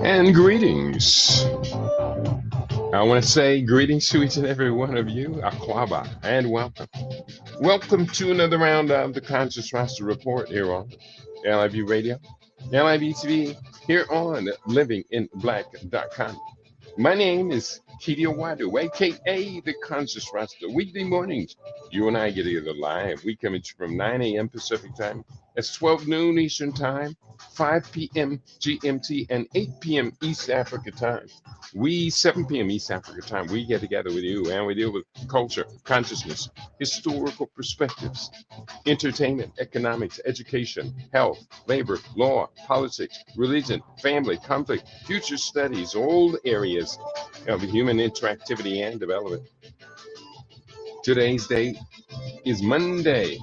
And greetings. I want to say greetings to each and every one of you, Aquaba, and welcome. Welcome to another round of the Conscious Roster Report here on LIB Radio, LIB TV, here on livinginblack.com. My name is Kidi Wadu, aka the Conscious Rasta. Weekday mornings, you and I get together live. We come at you from 9 a.m. Pacific time. It's 12 noon Eastern time, 5 p.m. GMT, and 8 p.m. East Africa time. 7 p.m. East Africa time, we get together with you and we deal with culture, consciousness, historical perspectives, entertainment, economics, education, health, labor, law, politics, religion, family, conflict, future studies, all areas of human interactivity and development. Today's date is Monday.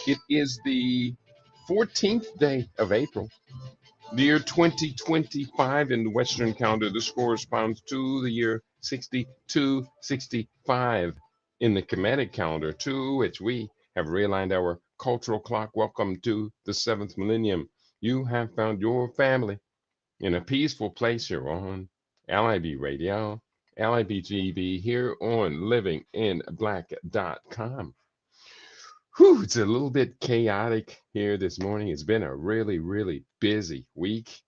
It is the 14th day of April, the year 2025 in the Western calendar. This corresponds to the year 6265 in the Kemetic calendar, to which we have realigned our cultural clock. Welcome to the seventh millennium. You have found your family in a peaceful place here on LIB Radio, LIBGB, here on livinginblack.com. Whew, it's a little bit chaotic here this morning. It's been a really, really busy week.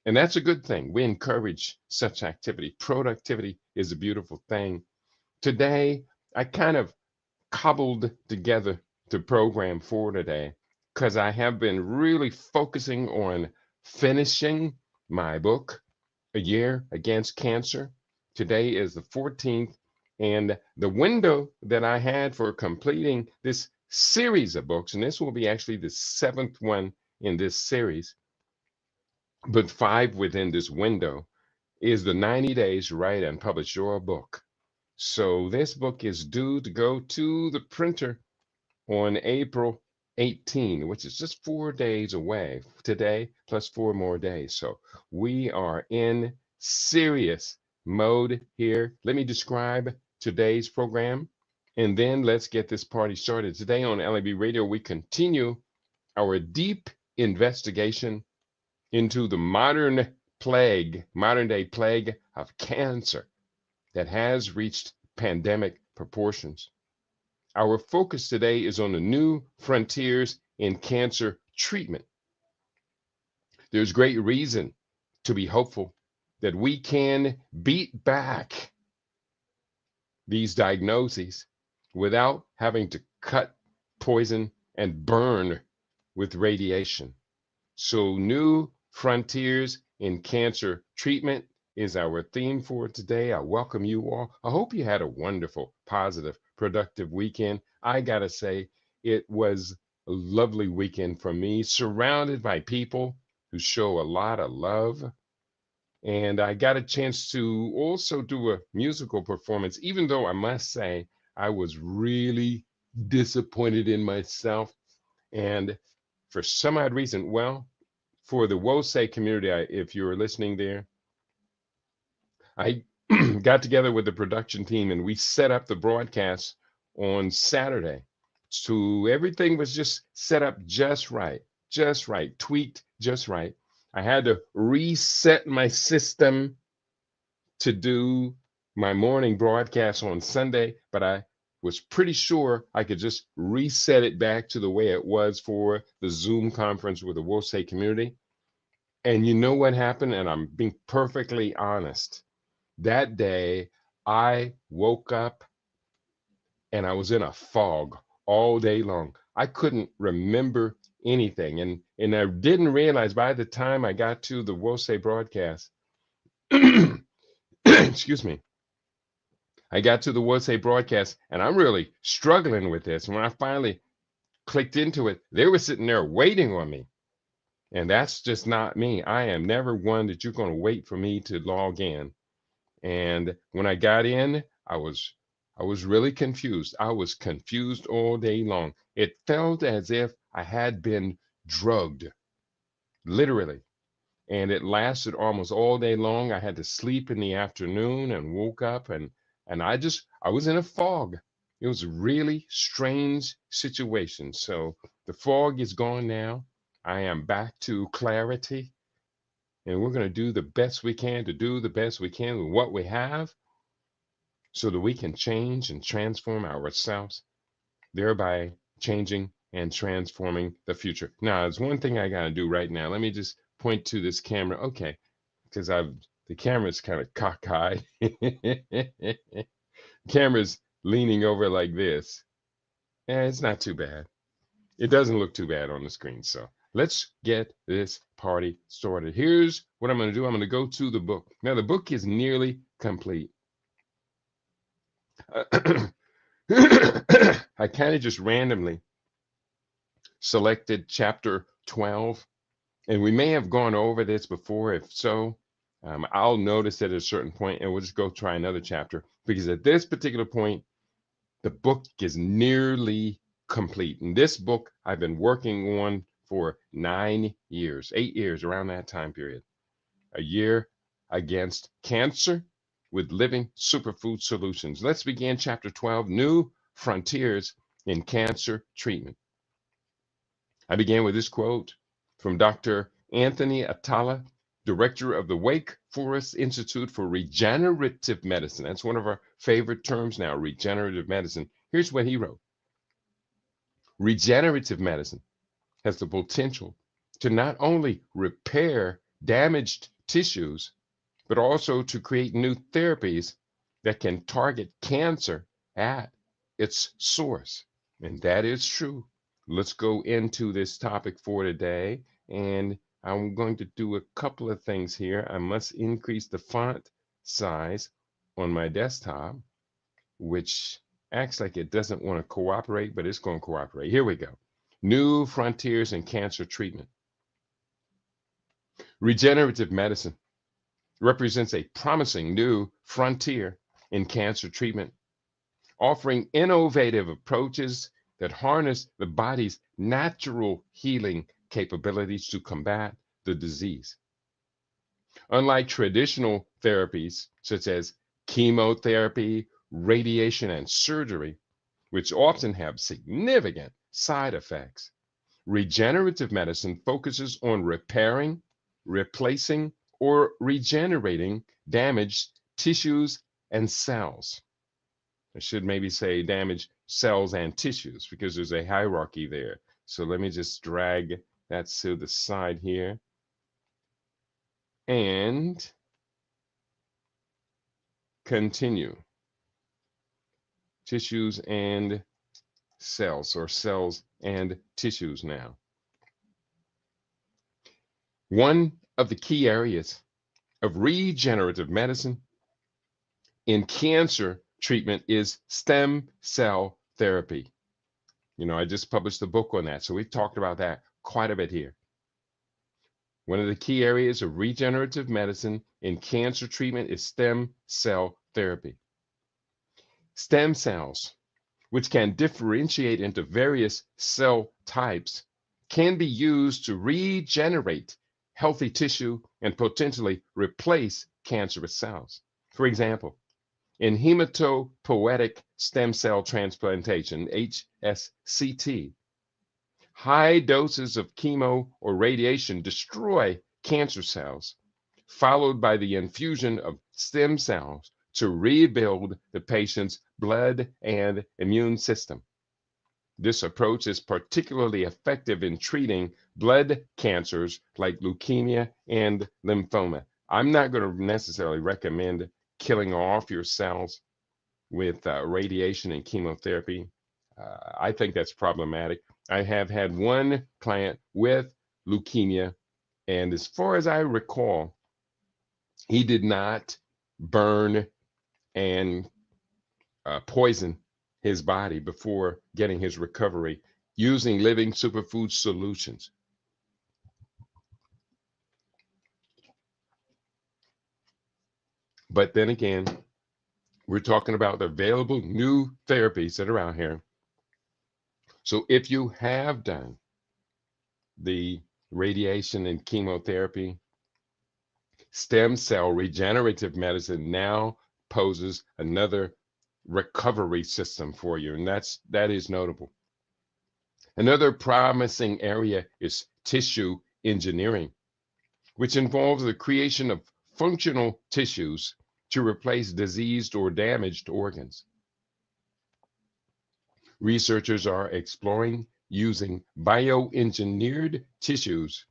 And that's a good thing. We encourage such activity. Productivity is a beautiful thing. Today, I kind of cobbled together the program for today because I have been really focusing on finishing my book, A Year Against Cancer. Today is the 14th, and the window that I had for completing this series of books, and this will be actually the seventh one in this series, but 5 within this window, is the 90 days to write and publish your book. So this book is due to go to the printer on April 18, which is just 4 days away today, plus 4 more days. So we are in serious mode here. Let me describe today's program, and then let's get this party started. Today on LAB Radio, we continue our deep investigation into the modern day plague of cancer that has reached pandemic proportions. Our focus today is on the new frontiers in cancer treatment. There's great reason to be hopeful that we can beat back these diagnoses without having to cut, poison, and burn with radiation. So, new frontiers in cancer treatment is our theme for today. I welcome you all. I hope you had a wonderful, positive, productive weekend. I gotta say, it was a lovely weekend for me, surrounded by people who show a lot of love. And I got a chance to also do a musical performance, even though I must say I was really disappointed in myself. And for some odd reason, well, for the Wosei community, if you're listening there, I got together with the production team and we set up the broadcast on Saturday. So everything was just set up just right, tweaked just right. I had to reset my system to do my morning broadcast on Sunday, but I was pretty sure I could just reset it back to the way it was for the Zoom conference with the Wosei community. And you know what happened? And I'm being perfectly honest. That day, I woke up and I was in a fog all day long. I couldn't remember anything. And I didn't realize by the time I got to the Wosei broadcast, excuse me, I got to the Wosei broadcast and I'm really struggling with this. When I finally clicked into it, they were sitting there waiting on me. And that's just not me. I am never one that you're going to wait for me to log in. And when I got in, I was really confused. I was confused all day long. It felt as if I had been drugged, literally. And it lasted almost all day long. I had to sleep in the afternoon and woke up and I was in a fog. It was a really strange situation. So the fog is gone now. I am back to clarity. And we're going to do the best we can to do the best we can with what we have so that we can change and transform ourselves, thereby changing and transforming the future. Now, there's one thing I got to do right now. Let me just point to this camera. Okay, because the camera's kind of cockeyed. Camera's leaning over like this. It's not too bad. It doesn't look too bad on the screen. So let's get this party started. Here's what I'm going to do. I'm going to go to the book. Now, the book is nearly complete. I kind of just randomly selected chapter 12, and we may have gone over this before. If so, I'll notice it at a certain point, and we'll just go try another chapter, because at this particular point, the book is nearly complete. And this book I've been working on for 9 years, 8 years, around that time period. A year against cancer with Living Superfood Solutions. Let's begin chapter 12, New Frontiers in Cancer Treatment. I began with this quote from Dr. Anthony Atala, director of the Wake Forest Institute for Regenerative Medicine. That's one of our favorite terms now, regenerative medicine. Here's what he wrote. Regenerative medicine has the potential to not only repair damaged tissues, but also to create new therapies that can target cancer at its source. And that is true. Let's go into this topic for today. And I'm going to do a couple of things here. I must increase the font size on my desktop, which acts like it doesn't want to cooperate, but it's going to cooperate. Here we go. New Frontiers in Cancer Treatment. Regenerative medicine represents a promising new frontier in cancer treatment, offering innovative approaches that harness the body's natural healing capabilities to combat the disease. Unlike traditional therapies such as chemotherapy, radiation, and surgery, which often have significant side effects, regenerative medicine focuses on repairing, replacing, or regenerating damaged tissues and cells. I should maybe say damaged cells and tissues, because there's a hierarchy there. So let me just drag that to the side here. And continue. Tissues and cells, or cells and tissues now. One of the key areas of regenerative medicine in cancer treatment is stem cell therapy. You know, I just published a book on that, so we've talked about that quite a bit here. One of the key areas of regenerative medicine in cancer treatment is stem cell therapy. Stem cells, which can differentiate into various cell types, can be used to regenerate healthy tissue and potentially replace cancerous cells. For example, in hematopoietic stem cell transplantation, HSCT, high doses of chemo or radiation destroy cancer cells, followed by the infusion of stem cells to rebuild the patient's blood and immune system. This approach is particularly effective in treating blood cancers like leukemia and lymphoma. I'm not going to necessarily recommend killing off your cells with radiation and chemotherapy. I think that's problematic. I have had one client with leukemia, and as far as I recall, he did not burn and poison his body before getting his recovery using Living Superfood Solutions. But then again, we're talking about the available new therapies that are out here. So if you have done the radiation and chemotherapy, stem cell regenerative medicine now poses another recovery system for you, and that is notable. Another promising area is tissue engineering, which involves the creation of functional tissues to replace diseased or damaged organs. Researchers are exploring using bioengineered tissues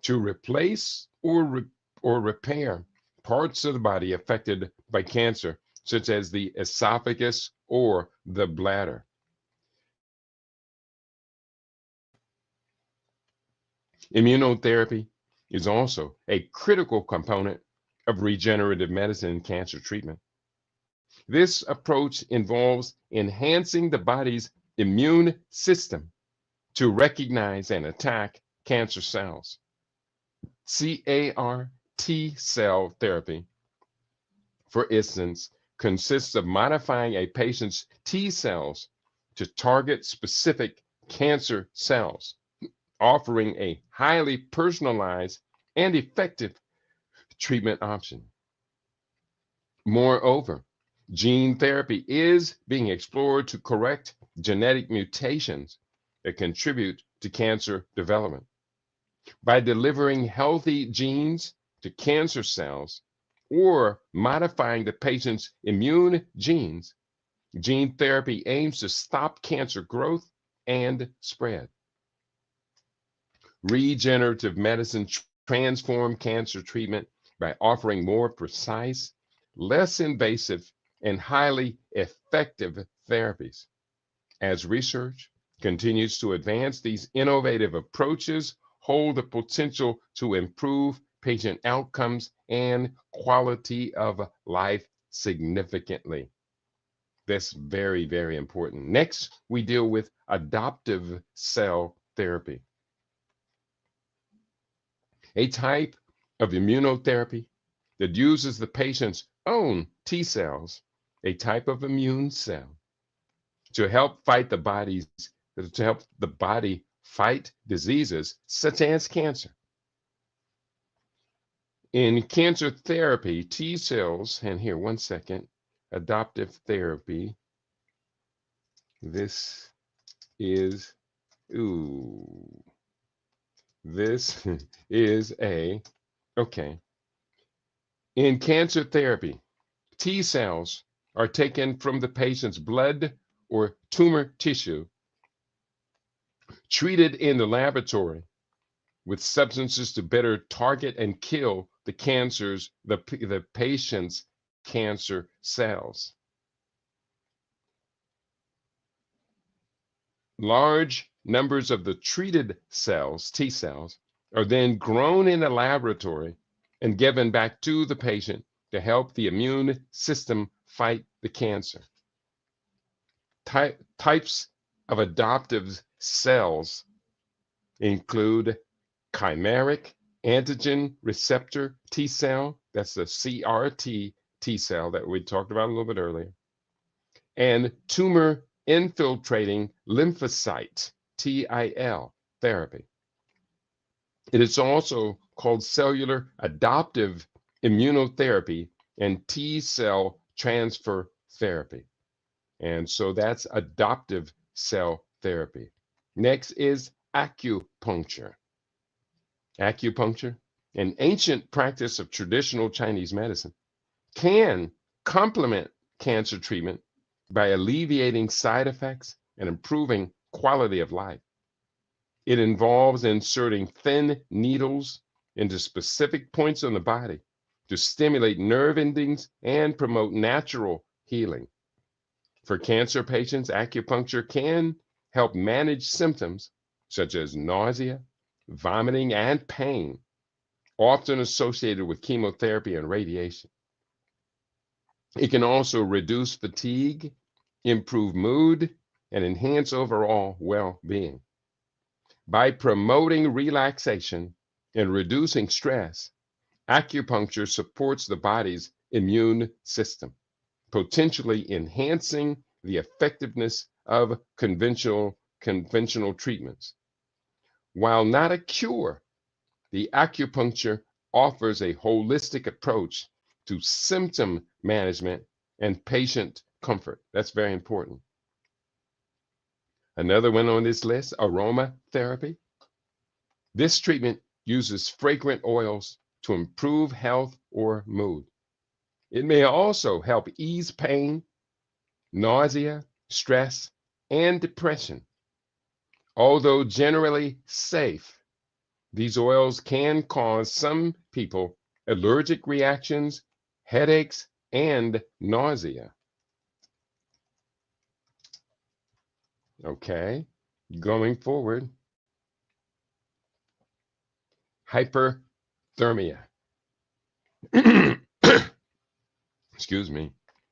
to replace or repair parts of the body affected by cancer, such as the esophagus or the bladder. Immunotherapy is also a critical component of regenerative medicine and cancer treatment. This approach involves enhancing the body's immune system to recognize and attack cancer cells. CAR T cell therapy, for instance, consists of modifying a patient's T cells to target specific cancer cells, offering a highly personalized and effective treatment option. Moreover, gene therapy is being explored to correct genetic mutations that contribute to cancer development. By delivering healthy genes to cancer cells or modifying the patient's immune genes, gene therapy aims to stop cancer growth and spread. Regenerative medicine transforms cancer treatment by offering more precise, less invasive, and highly effective therapies. As research continues to advance, these innovative approaches hold the potential to improve patient outcomes and quality of life significantly. That's very, very important. Next, we deal with adoptive cell therapy, a type of immunotherapy that uses the patient's own T cells, a type of immune cell, to help the body fight diseases such as cancer. In cancer therapy, T cells, and here, one second, adoptive therapy. This is, this is okay. In cancer therapy, T cells are taken from the patient's blood or tumor tissue, treated in the laboratory with substances to better target and kill the patient's cancer cells. Large numbers of the treated cells, T cells, are then grown in a laboratory and given back to the patient to help the immune system fight the cancer. Types of adoptive cells include chimeric antigen receptor T cell, that's the CRT T cell that we talked about a little bit earlier, and tumor infiltrating lymphocyte, TIL therapy. It is also called cellular adoptive immunotherapy and T cell transfer therapy. And so that's adoptive cell therapy. Next is acupuncture. Acupuncture, an ancient practice of traditional Chinese medicine, can complement cancer treatment by alleviating side effects and improving quality of life. It involves inserting thin needles into specific points on the body to stimulate nerve endings and promote natural healing. For cancer patients, acupuncture can help manage symptoms such as nausea, vomiting, and pain, often associated with chemotherapy and radiation. It can also reduce fatigue, improve mood, and enhance overall well-being. By promoting relaxation and reducing stress, acupuncture supports the body's immune system, potentially enhancing the effectiveness of conventional treatments. While not a cure, the acupuncture offers a holistic approach to symptom management and patient comfort. That's very important. Another one on this list, aromatherapy. This treatment uses fragrant oils to improve health or mood. It may also help ease pain, nausea, stress, and depression. Although generally safe, these oils can cause some people allergic reactions, headaches, and nausea. Okay, going forward, hyperthermia. Excuse me.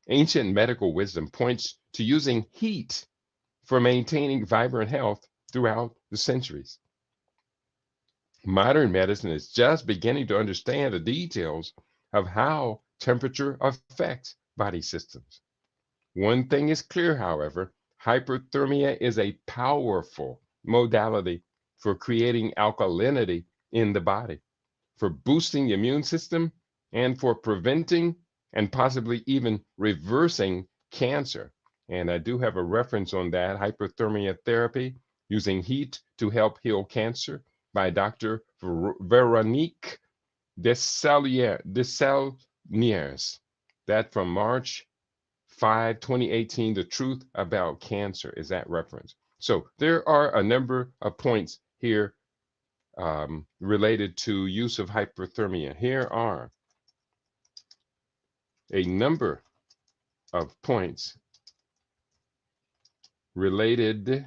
Ancient medical wisdom points to using heat for maintaining vibrant health throughout the centuries. Modern medicine is just beginning to understand the details of how temperature affects body systems. One thing is clear, however, hyperthermia is a powerful modality for creating alkalinity in the body, for boosting the immune system, and for preventing and possibly even reversing cancer. And I do have a reference on that, hyperthermia therapy, using heat to help heal cancer by Dr. Veronique Desaulniers. That from March 5, 2018, The Truth About Cancer is that reference. So there are a number of points here related to use of hyperthermia. Here are a number of points related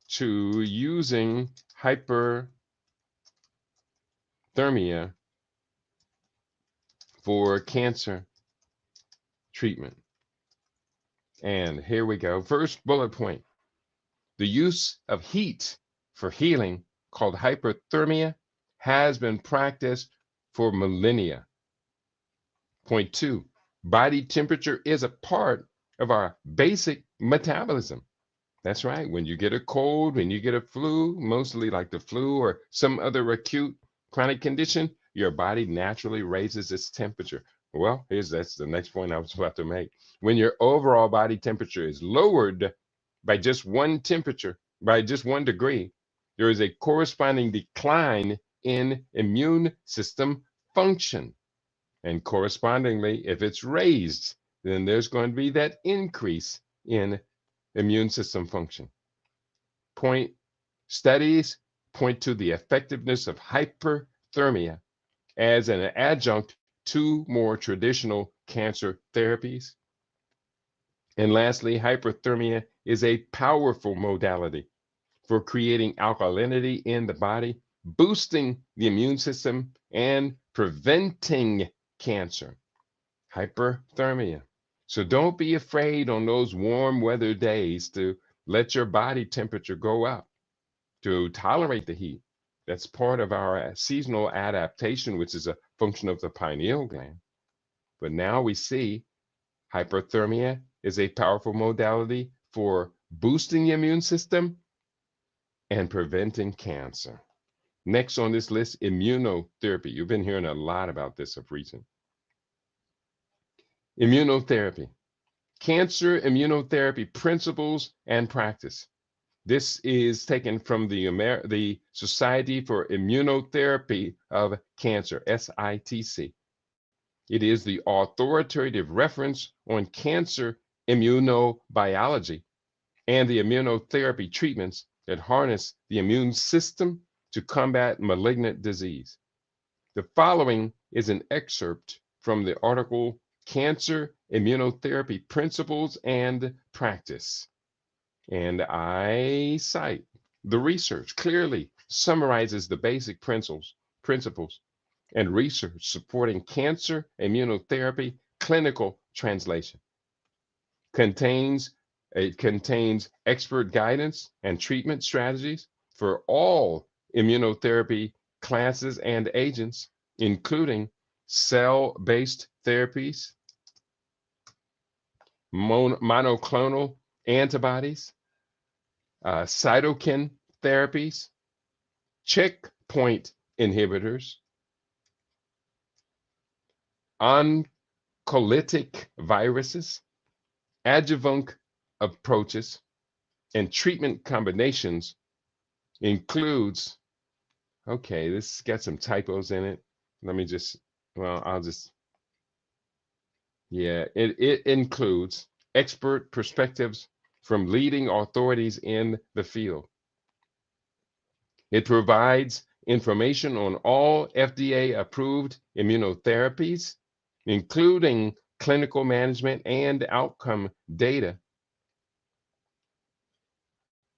to using hyperthermia for cancer treatment. And here we go. First bullet point. The use of heat for healing, called hyperthermia, has been practiced for millennia. Point two, body temperature is a part of our basic metabolism. That's right. When you get a cold, when you get a flu, mostly like the flu or some other acute chronic condition, your body naturally raises its temperature. Well, that's the next point I was about to make. When your overall body temperature is lowered by just one degree, there is a corresponding decline in immune system function. And correspondingly, if it's raised, then there's going to be that increase in immune system function. Studies point to the effectiveness of hyperthermia as an adjunct to more traditional cancer therapies. And lastly, hyperthermia is a powerful modality for creating alkalinity in the body, boosting the immune system, and preventing cancer. Hyperthermia. So don't be afraid on those warm weather days to let your body temperature go up, to tolerate the heat. That's part of our seasonal adaptation, which is a function of the pineal gland. But now we see hyperthermia is a powerful modality for boosting the immune system and preventing cancer. Next on this list, immunotherapy. You've been hearing a lot about this of recent. Immunotherapy. Cancer immunotherapy principles and practice. This is taken from the Society for Immunotherapy of Cancer, SITC. It is the authoritative reference on cancer immunobiology and the immunotherapy treatments that harness the immune system to combat malignant disease. The following is an excerpt from the article Cancer Immunotherapy Principles and Practice. And I cite the research clearly summarizes the basic principles and research supporting cancer immunotherapy clinical translation. It contains expert guidance and treatment strategies for all immunotherapy classes and agents, including cell-based therapies, monoclonal antibodies, cytokine therapies, checkpoint inhibitors, oncolytic viruses, adjuvant approaches, and treatment combinations includes, okay, this got some typos in it. Let me just, well, I'll just, yeah, it includes expert perspectives from leading authorities in the field. It provides information on all FDA-approved immunotherapies, including clinical management and outcome data,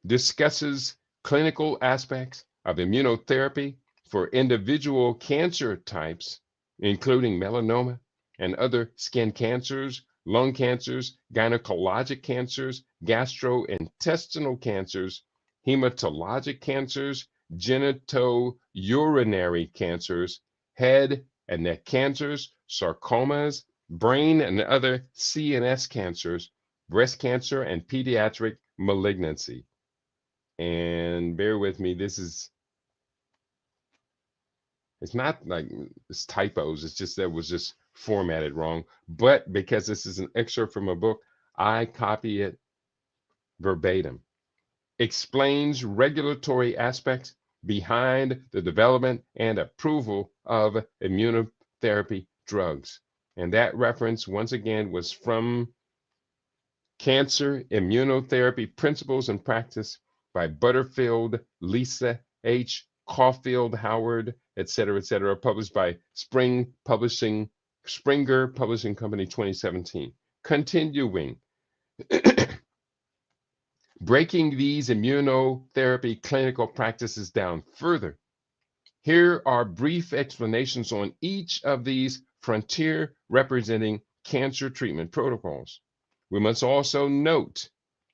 discusses clinical aspects of immunotherapy for individual cancer types, including melanoma and other skin cancers, lung cancers, gynecologic cancers, gastrointestinal cancers, hematologic cancers, genitourinary cancers, head and neck cancers, sarcomas, brain and other CNS cancers, breast cancer, and pediatric malignancy. And bear with me, it's not like it's typos, it's just that it was just formatted wrong. But because this is an excerpt from a book, I copy it verbatim. Explains regulatory aspects behind the development and approval of immunotherapy drugs. And that reference, once again, was from Cancer Immunotherapy Principles and Practice by Butterfield, Lisa H. Caulfield, Howard, et cetera, published by Springer Publishing Company, 2017. Continuing, breaking these immunotherapy clinical practices down further, here are brief explanations on each of these frontier representing cancer treatment protocols. We must also note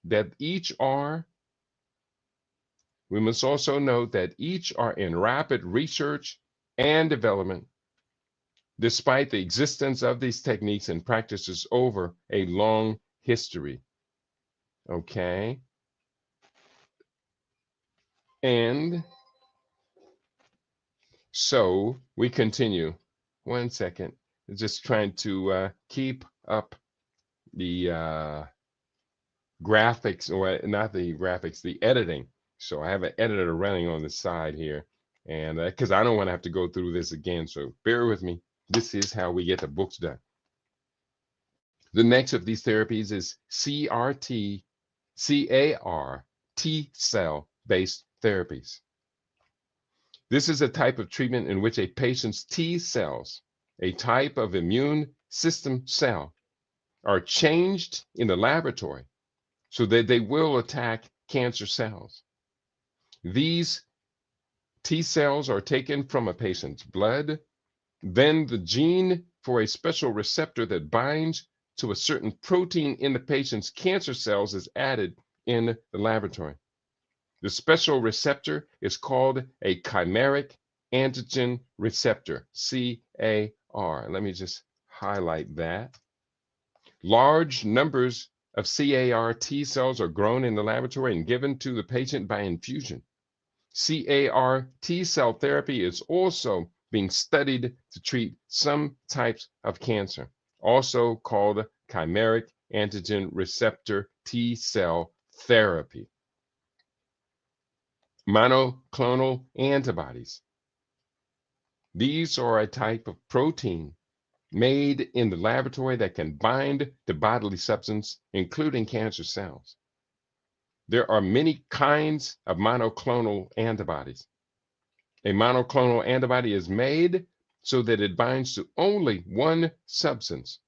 that each are in rapid research and development, despite the existence of these techniques and practices over a long history. Okay. And so we continue. 1 second. Just trying to keep up the graphics, or not the graphics, the editing. So I have an editor running on the side here, and because I don't want to have to go through this again, so bear with me. This is how we get the books done. The next of these therapies is CAR-T cell based therapies. This is a type of treatment in which a patient's T cells, a type of immune system cell, are changed in the laboratory so that they will attack cancer cells. These T cells are taken from a patient's blood. Then the gene for a special receptor that binds to a certain protein in the patient's cancer cells is added in the laboratory. The special receptor is called a chimeric antigen receptor, CAR. Let me just highlight that. Large numbers of CAR T cells are grown in the laboratory and given to the patient by infusion. CAR T cell therapy is also being studied to treat some types of cancer, also called chimeric antigen receptor T cell therapy. Monoclonal antibodies. These are a type of protein made in the laboratory that can bind to bodily substance, including cancer cells. There are many kinds of monoclonal antibodies. A monoclonal antibody is made so that it binds to only one substance.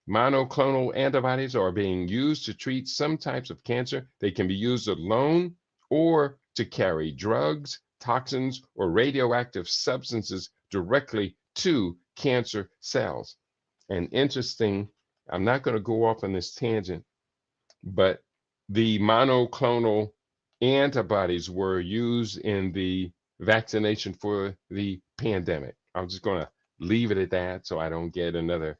Monoclonal antibodies are being used to treat some types of cancer. They can be used alone or to carry drugs, toxins, or radioactive substances directly to cancer cells. And interesting, I'm not going to go off on this tangent, but the monoclonal antibodies were used in the vaccination for the pandemic. I'm just going to leave it at that so I don't get another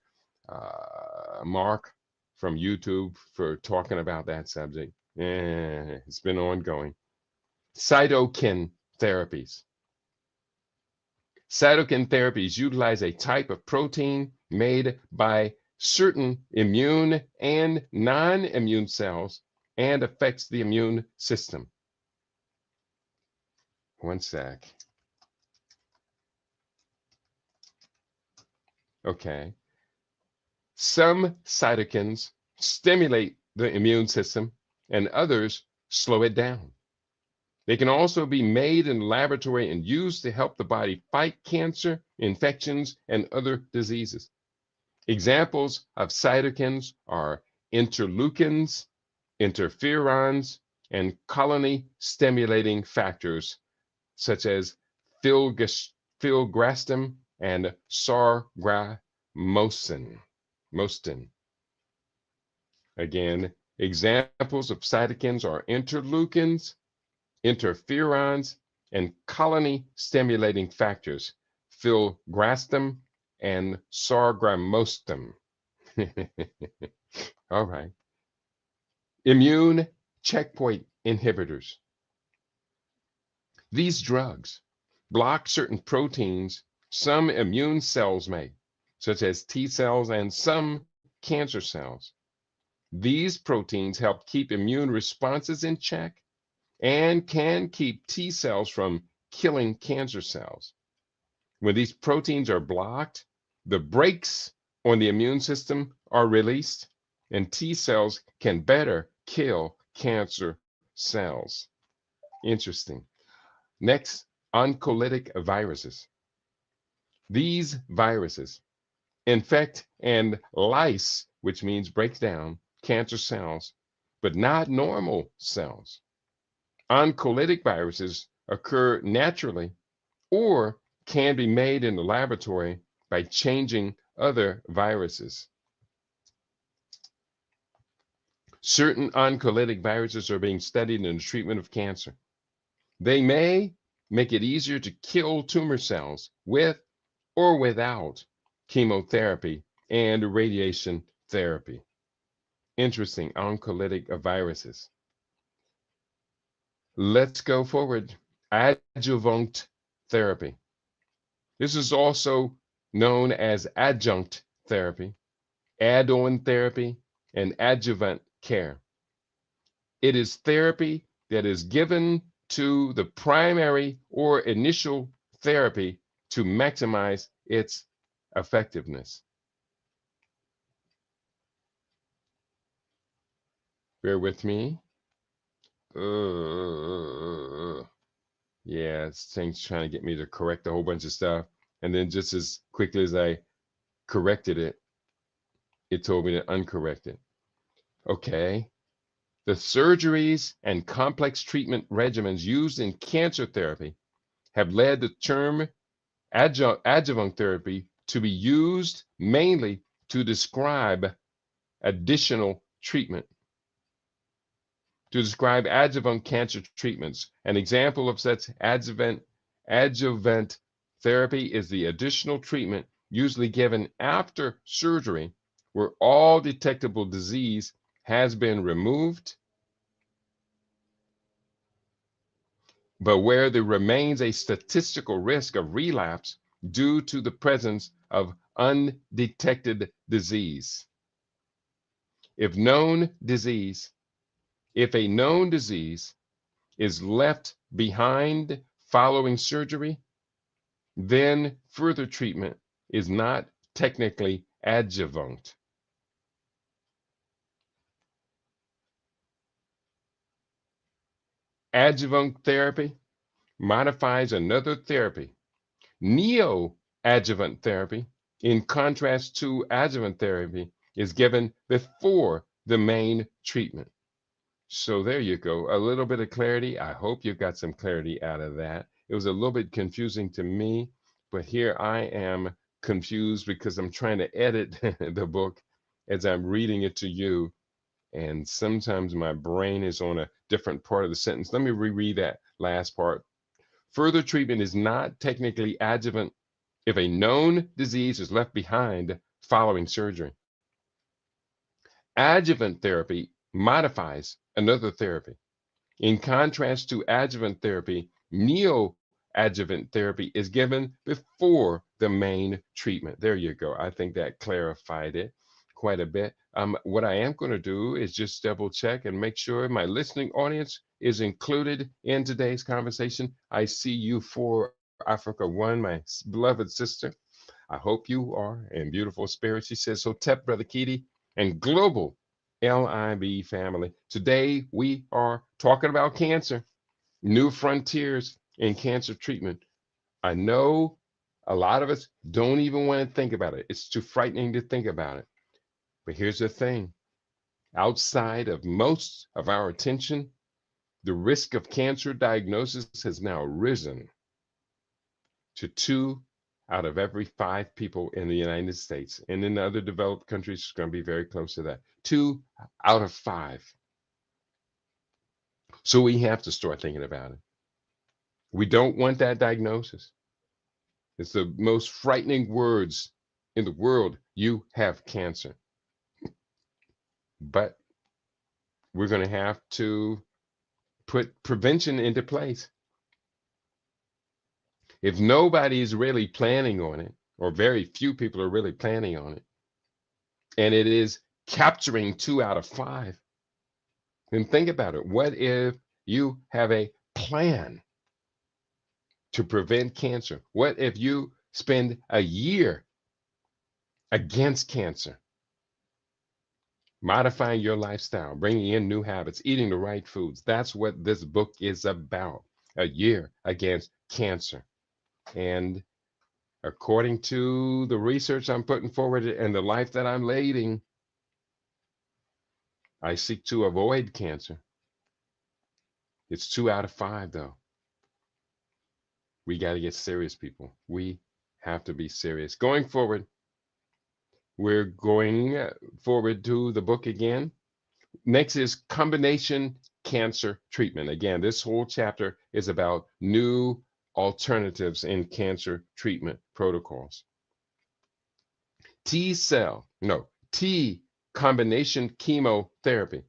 mark from YouTube for talking about that subject. It's been ongoing. Cytokine therapies. Cytokine therapies utilize a type of protein made by certain immune and non-immune cells and affects the immune system. 1 sec. Okay. Some cytokines stimulate the immune system and others slow it down. They can also be made in the laboratory and used to help the body fight cancer, infections, and other diseases. Examples of cytokines are interleukins, interferons, and colony stimulating factors such as filgrastim and sargassumab. Again, examples of cytokines are interleukins, interferons, and colony stimulating factors, filgrastim and sargassumab. All right. Immune checkpoint inhibitors. These drugs block certain proteins some immune cells make, such as T cells and some cancer cells. These proteins help keep immune responses in check and can keep T cells from killing cancer cells. When these proteins are blocked, the brakes on the immune system are released, and T cells can better kill cancer cells. Interesting. Next, oncolytic viruses. These viruses infect and lyse, which means break down cancer cells, but not normal cells. Oncolytic viruses occur naturally or can be made in the laboratory by changing other viruses. Certain oncolytic viruses are being studied in the treatment of cancer. They may make it easier to kill tumor cells with or without chemotherapy and radiation therapy. Interesting, oncolytic viruses. Let's go forward. Adjuvant therapy. This is also known as adjunct therapy, add-on therapy, and adjuvant care. It is therapy that is given to the primary or initial therapy to maximize its effectiveness. Bear with me. Yeah, this thing's trying to get me to correct a whole bunch of stuff. And then just as quickly as I corrected it, it told me to uncorrect it. Okay. The surgeries and complex treatment regimens used in cancer therapy have led the term adjuvant therapy to be used mainly to describe additional treatment. To describe adjuvant cancer treatments, an example of such adjuvant therapy is the additional treatment usually given after surgery where all detectable disease has been removed, but where there remains a statistical risk of relapse due to the presence of undetected disease. If a known disease is left behind following surgery, then further treatment is not technically adjuvant. Adjuvant therapy modifies another therapy. Neoadjuvant therapy, in contrast to adjuvant therapy, is given before the main treatment. So there you go. A little bit of clarity. I hope you got some clarity out of that. It was a little bit confusing to me, but here I am confused because I'm trying to edit the book as I'm reading it to you. And sometimes my brain is on a different part of the sentence. Let me reread that last part. Further treatment is not technically adjuvant if a known disease is left behind following surgery. Adjuvant therapy modifies another therapy. In contrast to adjuvant therapy, neoadjuvant therapy is given before the main treatment. There you go. I think that clarified it quite a bit. What I am going to do is just double check and make sure my listening audience is included in today's conversation. I see you for Africa One, my beloved sister. I hope you are in beautiful spirits. She says, so Tep, Brother Keity, and global LIB family. Today we are talking about cancer, new frontiers in cancer treatment. I know a lot of us don't even want to think about it. It's too frightening to think about it. But here's the thing. Outside of most of our attention, the risk of cancer diagnosis has now risen to 2 out of every 5 people in the United States. And in other developed countries, it's going to be very close to that. 2 out of 5. So we have to start thinking about it. We don't want that diagnosis. It's the most frightening words in the world. You have cancer. But we're going to have to put prevention into place. If nobody is really planning on it, or very few people are really planning on it, and it is capturing 2 out of 5, then think about it. What if you have a plan to prevent cancer? What if you spend a year against cancer, modifying your lifestyle, bringing in new habits, eating the right foods? That's what this book is about. A year against cancer. And according to the research I'm putting forward and the life that I'm leading, I seek to avoid cancer. It's 2 out of 5, though. We got to get serious, people. We have to be serious. Going forward, we're going forward to the book again. Next is combination cancer treatment. Again, this whole chapter is about new alternatives in cancer treatment protocols. T combination chemotherapy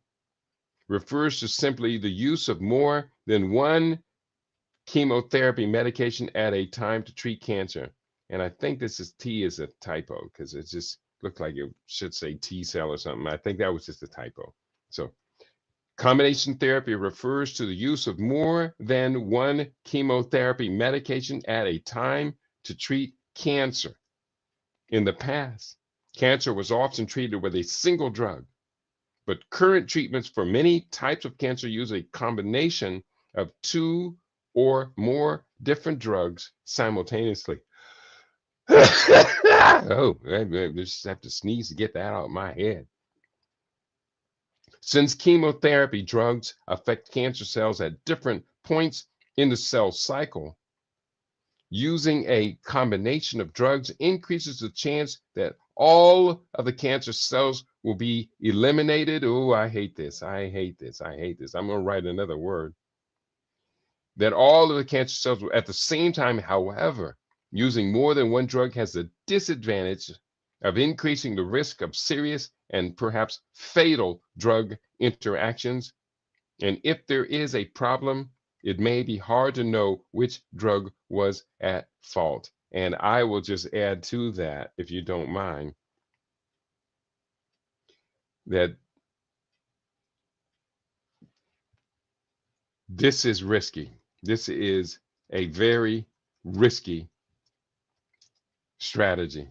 refers to simply the use of more than one chemotherapy medication at a time to treat cancer. And I think this is T is a typo because it just looked like it should say T cell or something. I think that was just a typo. So combination therapy refers to the use of more than one chemotherapy medication at a time to treat cancer. In the past, cancer was often treated with a single drug, but current treatments for many types of cancer use a combination of 2 or more different drugs simultaneously. Oh, I just have to sneeze to get that out of my head. Since chemotherapy drugs affect cancer cells at different points in the cell cycle, using a combination of drugs increases the chance that all of the cancer cells will be eliminated. Oh, I hate this. I hate this. I hate this. I'm going to write another word. That all of the cancer cells will, at the same time, however, using more than one drug has the disadvantage of increasing the risk of serious and perhaps fatal drug interactions. And if there is a problem, it may be hard to know which drug was at fault. And I will just add to that, if you don't mind, that this is risky. This is a very risky strategy.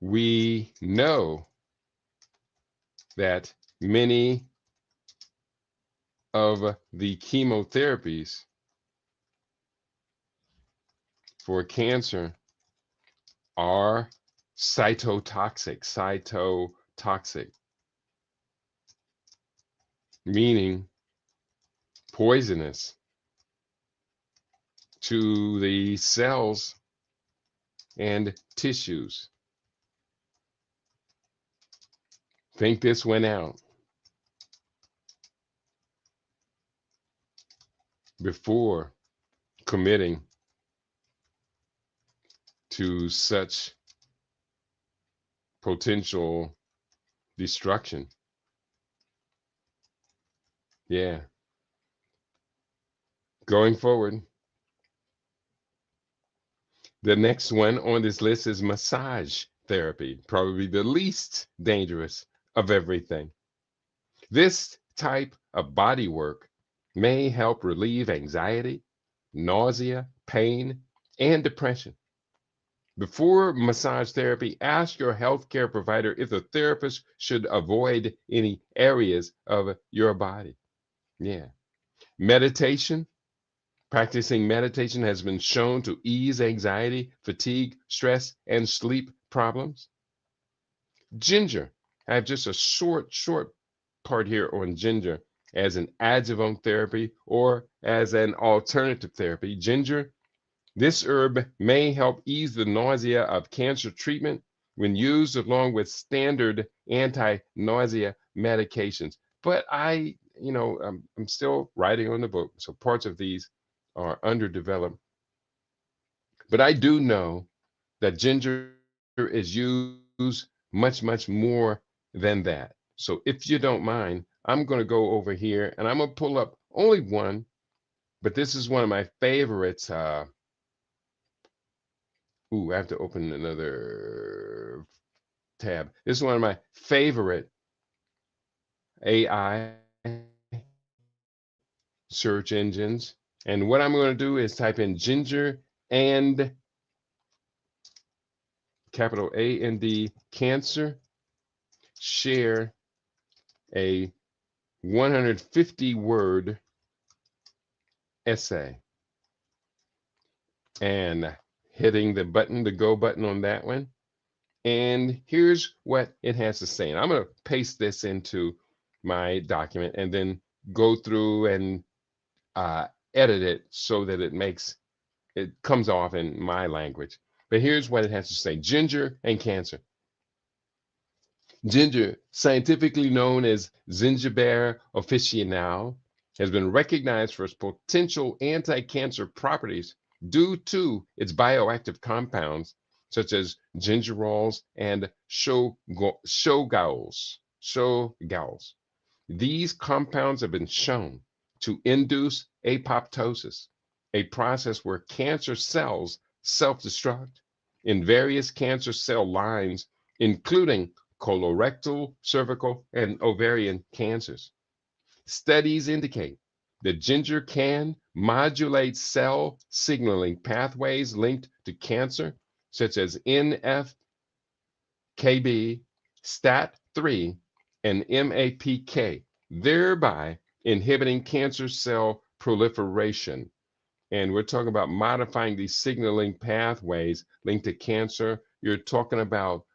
We know that many of the chemotherapies for cancer are cytotoxic, meaning poisonous to the cells and tissues. Think this one out before committing to such potential destruction. Yeah. Going forward, the next one on this list is massage therapy, probably the least dangerous of everything. This type of body work may help relieve anxiety, nausea, pain, and depression. Before massage therapy, ask your healthcare provider if the therapist should avoid any areas of your body. Yeah. Meditation. Practicing meditation has been shown to ease anxiety, fatigue, stress, and sleep problems. Ginger. I have just a short part here on ginger as an adjuvant therapy or as an alternative therapy. Ginger, this herb may help ease the nausea of cancer treatment when used along with standard anti-nausea medications. But I'm still writing on the book, so parts of these are underdeveloped. But I do know that ginger is used much more than that. So if you don't mind, I'm going to go over here and I'm going to pull up only one, but this is one of my favorites. I have to open another tab. This is one of my favorite AI search engines. And what I'm going to do is type in ginger and capital AND cancer, share a 150-word essay, and hitting the go button on that one. And here's what it has to say. And I'm going to paste this into my document and then go through and edit it so that it comes off in my language. But here's what it has to say. Ginger and cancer. Ginger, scientifically known as Zingiber officinale, has been recognized for its potential anti-cancer properties due to its bioactive compounds such as gingerols and shogaols. These compounds have been shown to induce apoptosis, a process where cancer cells self-destruct in various cancer cell lines, including colorectal, cervical, and ovarian cancers. Studies indicate that ginger can modulate cell signaling pathways linked to cancer, such as NF-κB, STAT3, and MAPK, thereby inhibiting cancer cell proliferation. And we're talking about modifying these signaling pathways linked to cancer. You're talking about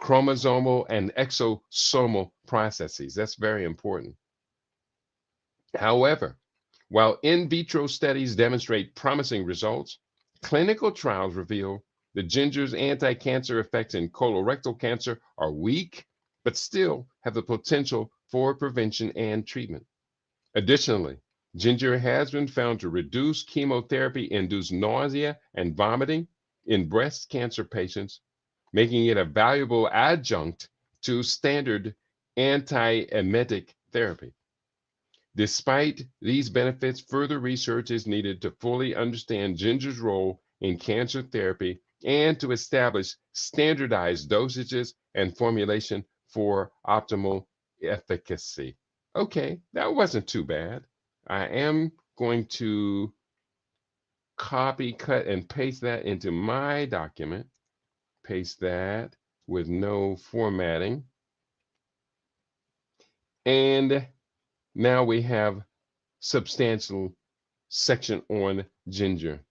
chromosomal and exosomal processes. That's very important. However, while in vitro studies demonstrate promising results, clinical trials reveal that ginger's anti-cancer effects in colorectal cancer are weak, but still have the potential for prevention and treatment. Additionally, ginger has been found to reduce chemotherapy-induced nausea and vomiting in breast cancer patients, making it a valuable adjunct to standard anti-emetic therapy. Despite these benefits, further research is needed to fully understand ginger's role in cancer therapy and to establish standardized dosages and formulation for optimal efficacy. Okay, that wasn't too bad. I am going to copy, cut, and paste that into my document. Paste that with no formatting. And now we have substantial section on ginger,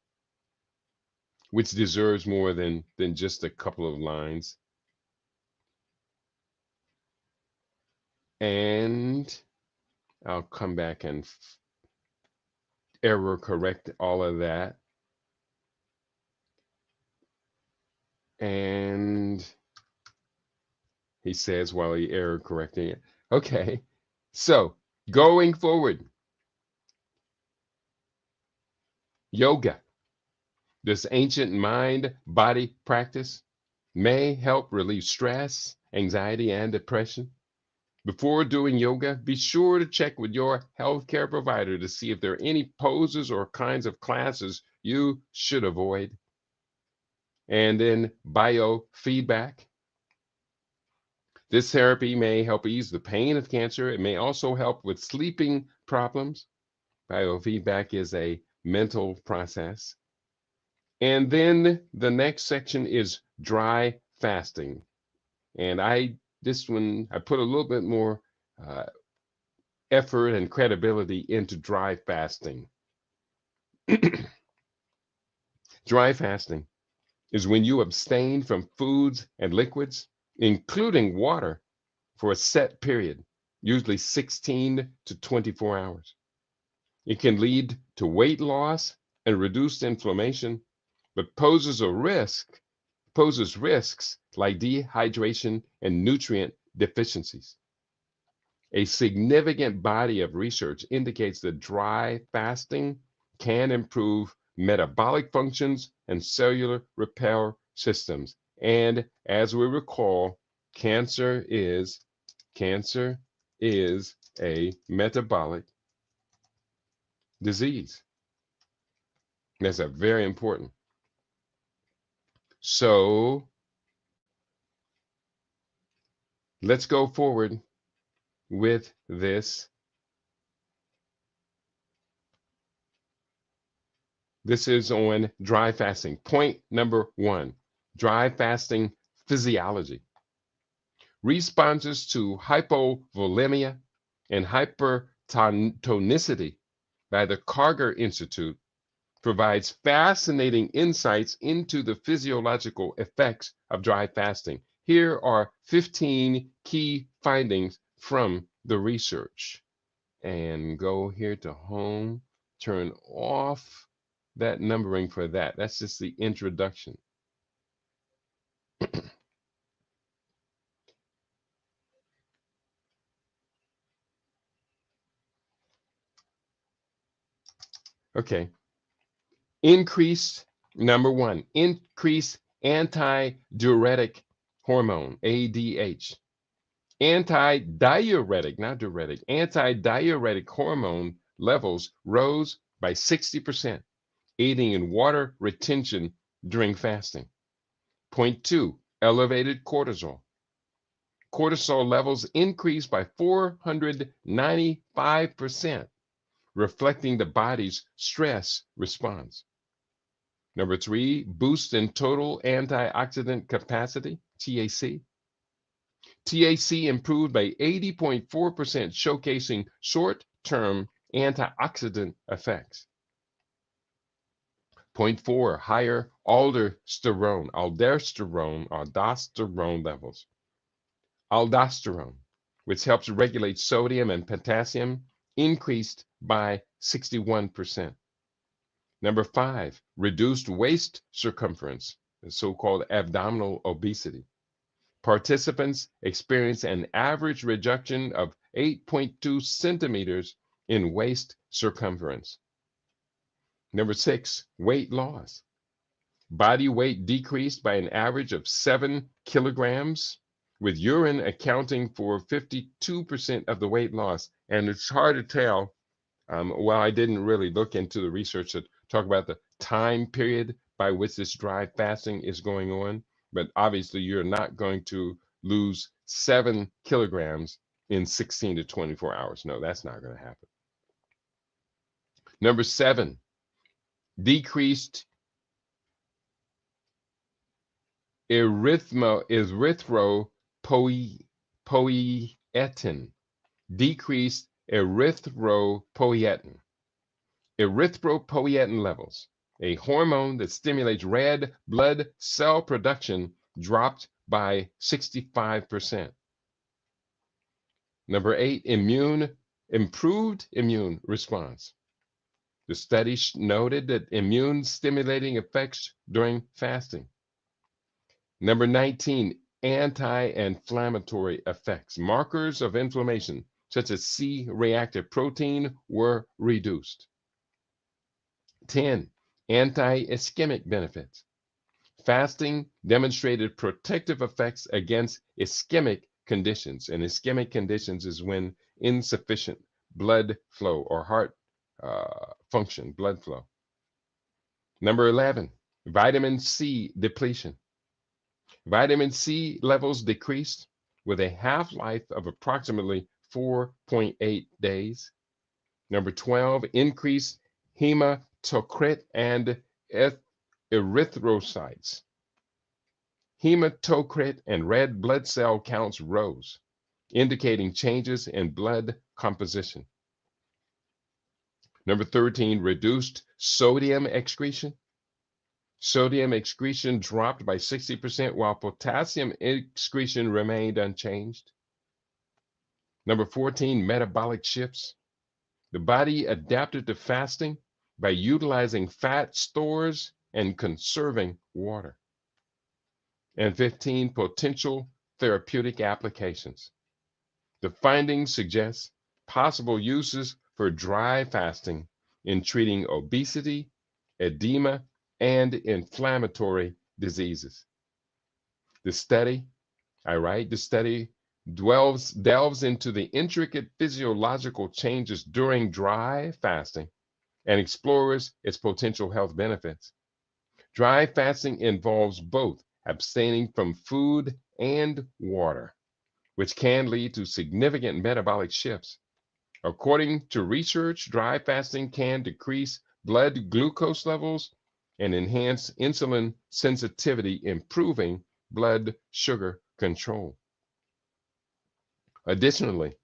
which deserves more than just a couple of lines. And I'll come back and error correct all of that. And he says while he error correcting it. Okay, so going forward, yoga, this ancient mind-body practice, may help relieve stress, anxiety, and depression. Before doing yoga, be sure to check with your healthcare provider to see if there are any poses or kinds of classes you should avoid. And then biofeedback. This therapy may help ease the pain of cancer. It may also help with sleeping problems. Biofeedback is a mental process. And then the next section is dry fasting. And this one, I put a little bit more uh, effort and credibility into dry fasting. Dry fasting is when you abstain from foods and liquids, including water, for a set period, usually 16 to 24 hours. It can lead to weight loss and reduced inflammation, but poses risks like dehydration and nutrient deficiencies. A significant body of research indicates that dry fasting can improve metabolic functions and cellular repair systems. And as we recall, cancer is cancer is a metabolic disease. That's a very important. So let's go forward with this. This is on dry fasting. Point number 1, dry fasting physiology. Responses to hypovolemia and hypertonicity by the Karger Institute provides fascinating insights into the physiological effects of dry fasting. Here are 15 key findings from the research. And go here to home, turn off that numbering for that. That's just the introduction. Okay. Number 1, increased antidiuretic hormone, ADH. Antidiuretic, not diuretic, antidiuretic hormone levels rose by 60%, aiding in water retention during fasting. Point 2, elevated cortisol. Cortisol levels increased by 495%, reflecting the body's stress response. Number 3, boost in total antioxidant capacity, TAC. TAC improved by 80.4%, showcasing short-term antioxidant effects. Point 4, higher aldosterone levels. Aldosterone, which helps regulate sodium and potassium, increased by 61%. Number 5, reduced waist circumference, the so-called abdominal obesity. Participants experienced an average reduction of 8.2 centimeters in waist circumference. Number 6, weight loss. Body weight decreased by an average of 7 kilograms, with urine accounting for 52% of the weight loss. And it's hard to tell. Well, I didn't really look into the research to talk about the time period by which this dry fasting is going on, but obviously you're not going to lose 7 kilograms in 16 to 24 hours. No, that's not going to happen. Number 7, decreased erythropoietin. Decreased erythropoietin. Erythropoietin levels, a hormone that stimulates red blood cell production, dropped by 65%. Number 8, improved immune response. The study noted that immune stimulating effects during fasting. Number 19, anti-inflammatory effects. Markers of inflammation, such as C-reactive protein, were reduced. 10, anti-ischemic benefits. Fasting demonstrated protective effects against ischemic conditions. And ischemic conditions is when insufficient blood flow or heart function, blood flow. Number 11, vitamin C depletion. Vitamin C levels decreased with a half-life of approximately 4.8 days. Number 12, increased hematocrit and erythrocytes, hematocrit, and red blood cell counts rose, indicating changes in blood composition. Number 13, reduced sodium excretion. Sodium excretion dropped by 60% while potassium excretion remained unchanged. Number 14, metabolic shifts. The body adapted to fasting by utilizing fat stores and conserving water. And 15, potential therapeutic applications. The findings suggest possible uses for dry fasting in treating obesity, edema, and inflammatory diseases. The study delves into the intricate physiological changes during dry fasting and explores its potential health benefits. Dry fasting involves both abstaining from food and water, which can lead to significant metabolic shifts. According to research, dry fasting can decrease blood glucose levels and enhance insulin sensitivity, improving blood sugar control. Additionally,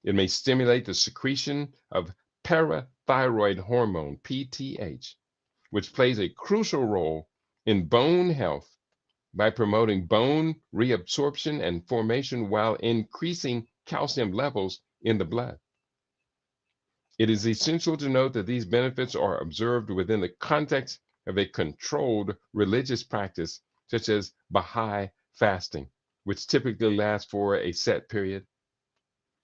it may stimulate the secretion of parathyroid hormone, PTH, which plays a crucial role in bone health by promoting bone reabsorption and formation while increasing calcium levels in the blood. It is essential to note that these benefits are observed within the context of a controlled religious practice, such as Baha'i fasting, which typically lasts for a set period.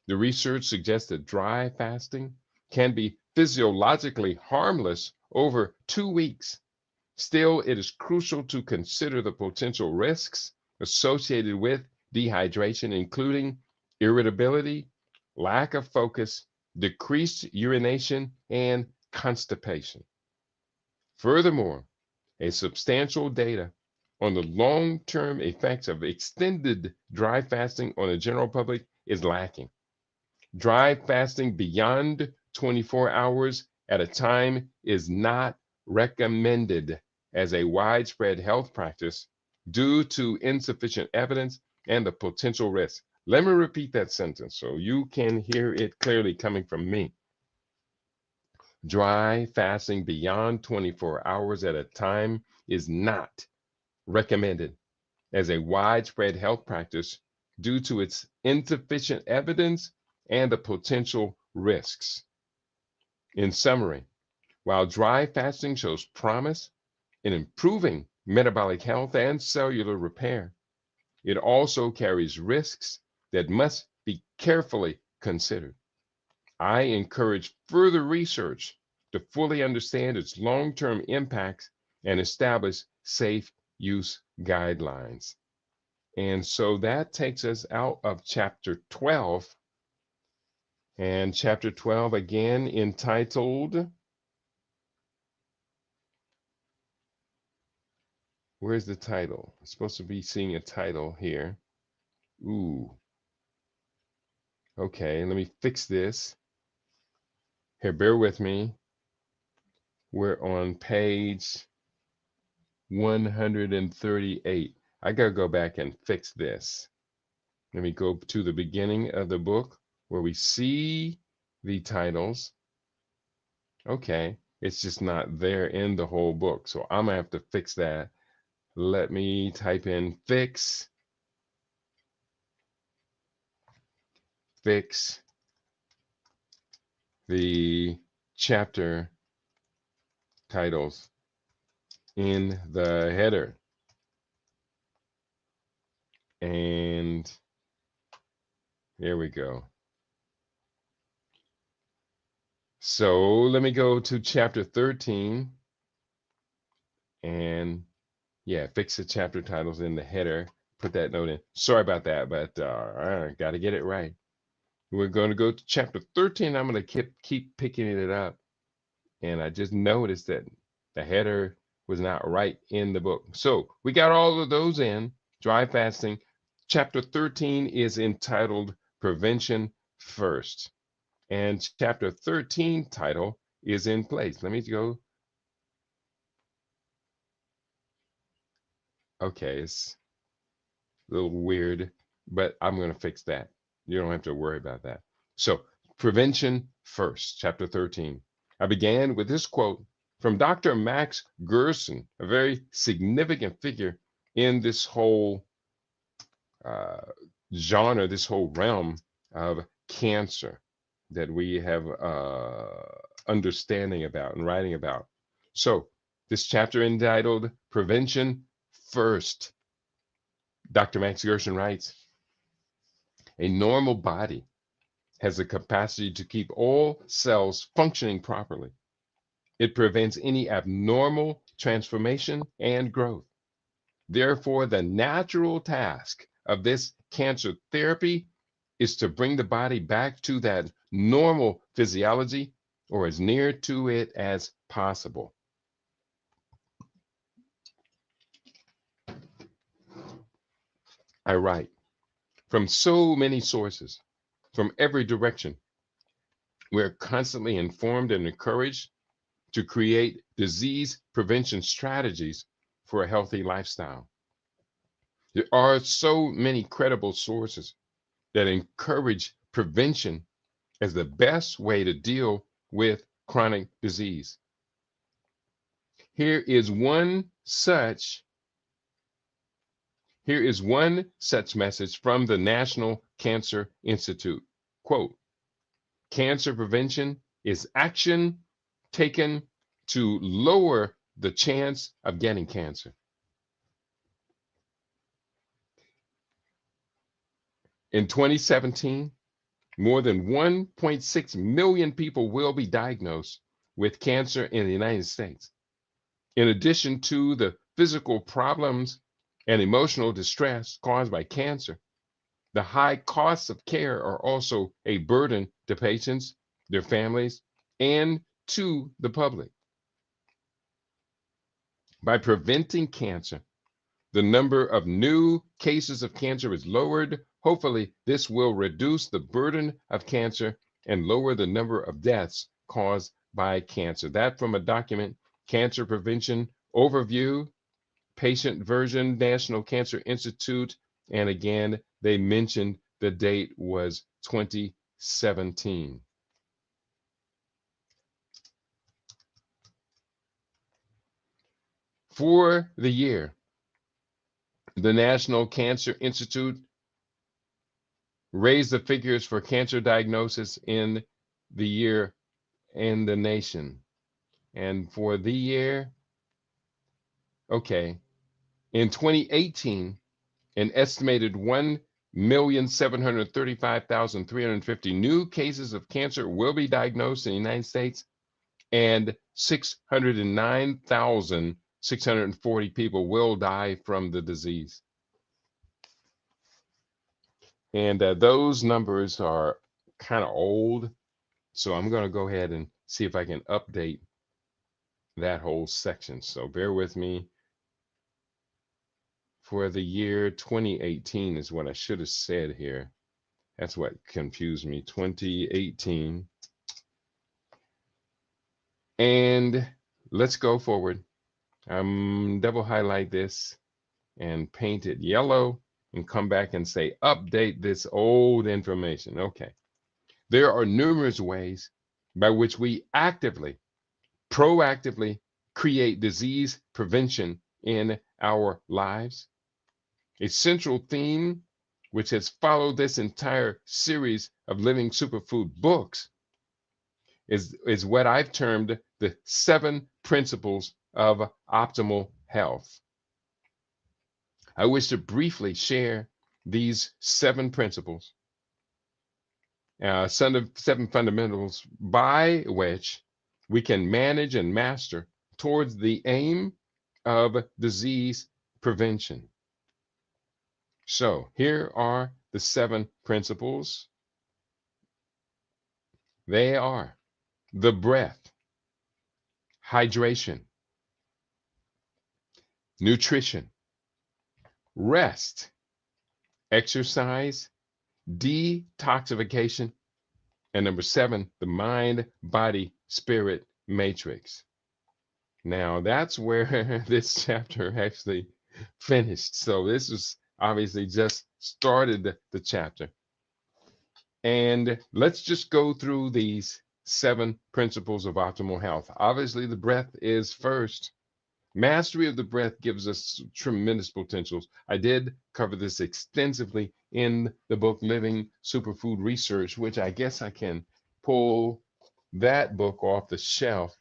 The research suggests that dry fasting can be physiologically harmless over 2 weeks. Still, it is crucial to consider the potential risks associated with dehydration, including irritability, lack of focus, decreased urination, and constipation. Furthermore, a substantial data on the long-term effects of extended dry fasting on the general public is lacking. Dry fasting beyond 24 hours at a time is not recommended as a widespread health practice due to insufficient evidence and the potential risk. Let me repeat that sentence so you can hear it clearly coming from me. Dry fasting beyond 24 hours at a time is not recommended as a widespread health practice due to its insufficient evidence and the potential risks. In summary, while dry fasting shows promise in improving metabolic health and cellular repair, it also carries risks that must be carefully considered. I encourage further research to fully understand its long-term impacts and establish safe use guidelines. And so that takes us out of chapter 12. And chapter 12 again entitled, where's the title? I'm supposed to be seeing a title here. Ooh. Okay, let me fix this. Here, bear with me. We're on page 138. I gotta go back and fix this. Let me go to the beginning of the book where we see the titles. Okay, it's just not there in the whole book. So I'm gonna have to fix that. Let me type in fix the chapter titles in the header. And there we go. So let me go to chapter 13 and yeah, fix the chapter titles in the header. Put that note in. Sorry about that, but I got to get it right. We're going to go to chapter 13. I'm going to keep picking it up. And I just noticed that the header was not right in the book. So we got all of those in. Dry fasting. Chapter 13 is entitled Prevention First. And chapter 13 title is in place. Let me go. Okay, it's a little weird, but I'm going to fix that. You don't have to worry about that. So, prevention first, chapter 13. I began with this quote from Dr. Max Gerson, a very significant figure in this whole uh, genre, this whole realm of cancer that we have understanding about and writing about. So, this chapter entitled Prevention First, Dr. Max Gerson writes, a normal body has the capacity to keep all cells functioning properly. It prevents any abnormal transformation and growth. Therefore, the natural task of this cancer therapy is to bring the body back to that normal physiology or as near to it as possible. I write from so many sources, from every direction. We're constantly informed and encouraged to create disease prevention strategies for a healthy lifestyle. There are so many credible sources that encourage prevention as the best way to deal with chronic disease. Here is one such here is one such message from the National Cancer Institute. Quote, cancer prevention is action taken to lower the chance of getting cancer. In 2017, more than 1.6 million people will be diagnosed with cancer in the United States. In addition to the physical problems and emotional distress caused by cancer, the high costs of care are also a burden to patients, their families, and to the public. By preventing cancer, the number of new cases of cancer is lowered. Hopefully, this will reduce the burden of cancer and lower the number of deaths caused by cancer. That from a document, Cancer Prevention Overview, patient version, National Cancer Institute. And again, they mentioned the date was 2017. For the year, the National Cancer Institute raised the figures for cancer diagnosis in the year in the nation. And for the year, okay, in 2018, an estimated 1,735,350 new cases of cancer will be diagnosed in the United States, and 609,640 people will die from the disease. And those numbers are kind of old. So I'm going to go ahead and see if I can update that whole section. So bear with me. For the year 2018 is what I should have said here. That's what confused me. 2018. And let's go forward. Double highlight this and paint it yellow and come back and say, update this old information. Okay. There are numerous ways by which we actively, proactively create disease prevention in our lives. A central theme, which has followed this entire series of Living Superfood books, is what I've termed the 7 principles of optimal health. I wish to briefly share these 7 principles, 7 fundamentals by which we can manage and master towards the aim of disease prevention. So here are the 7 principles. They are the breath, hydration, nutrition, rest, exercise, detoxification, and number 7, the mind, body, spirit matrix. Now that's where this chapter actually finished. So this was obviously just started the chapter. And let's just go through these 7 principles of optimal health. Obviously, the breath is first. Mastery of the breath gives us tremendous potentials. I did cover this extensively in the book Living Superfood Research, which I guess I can pull that book off the shelf.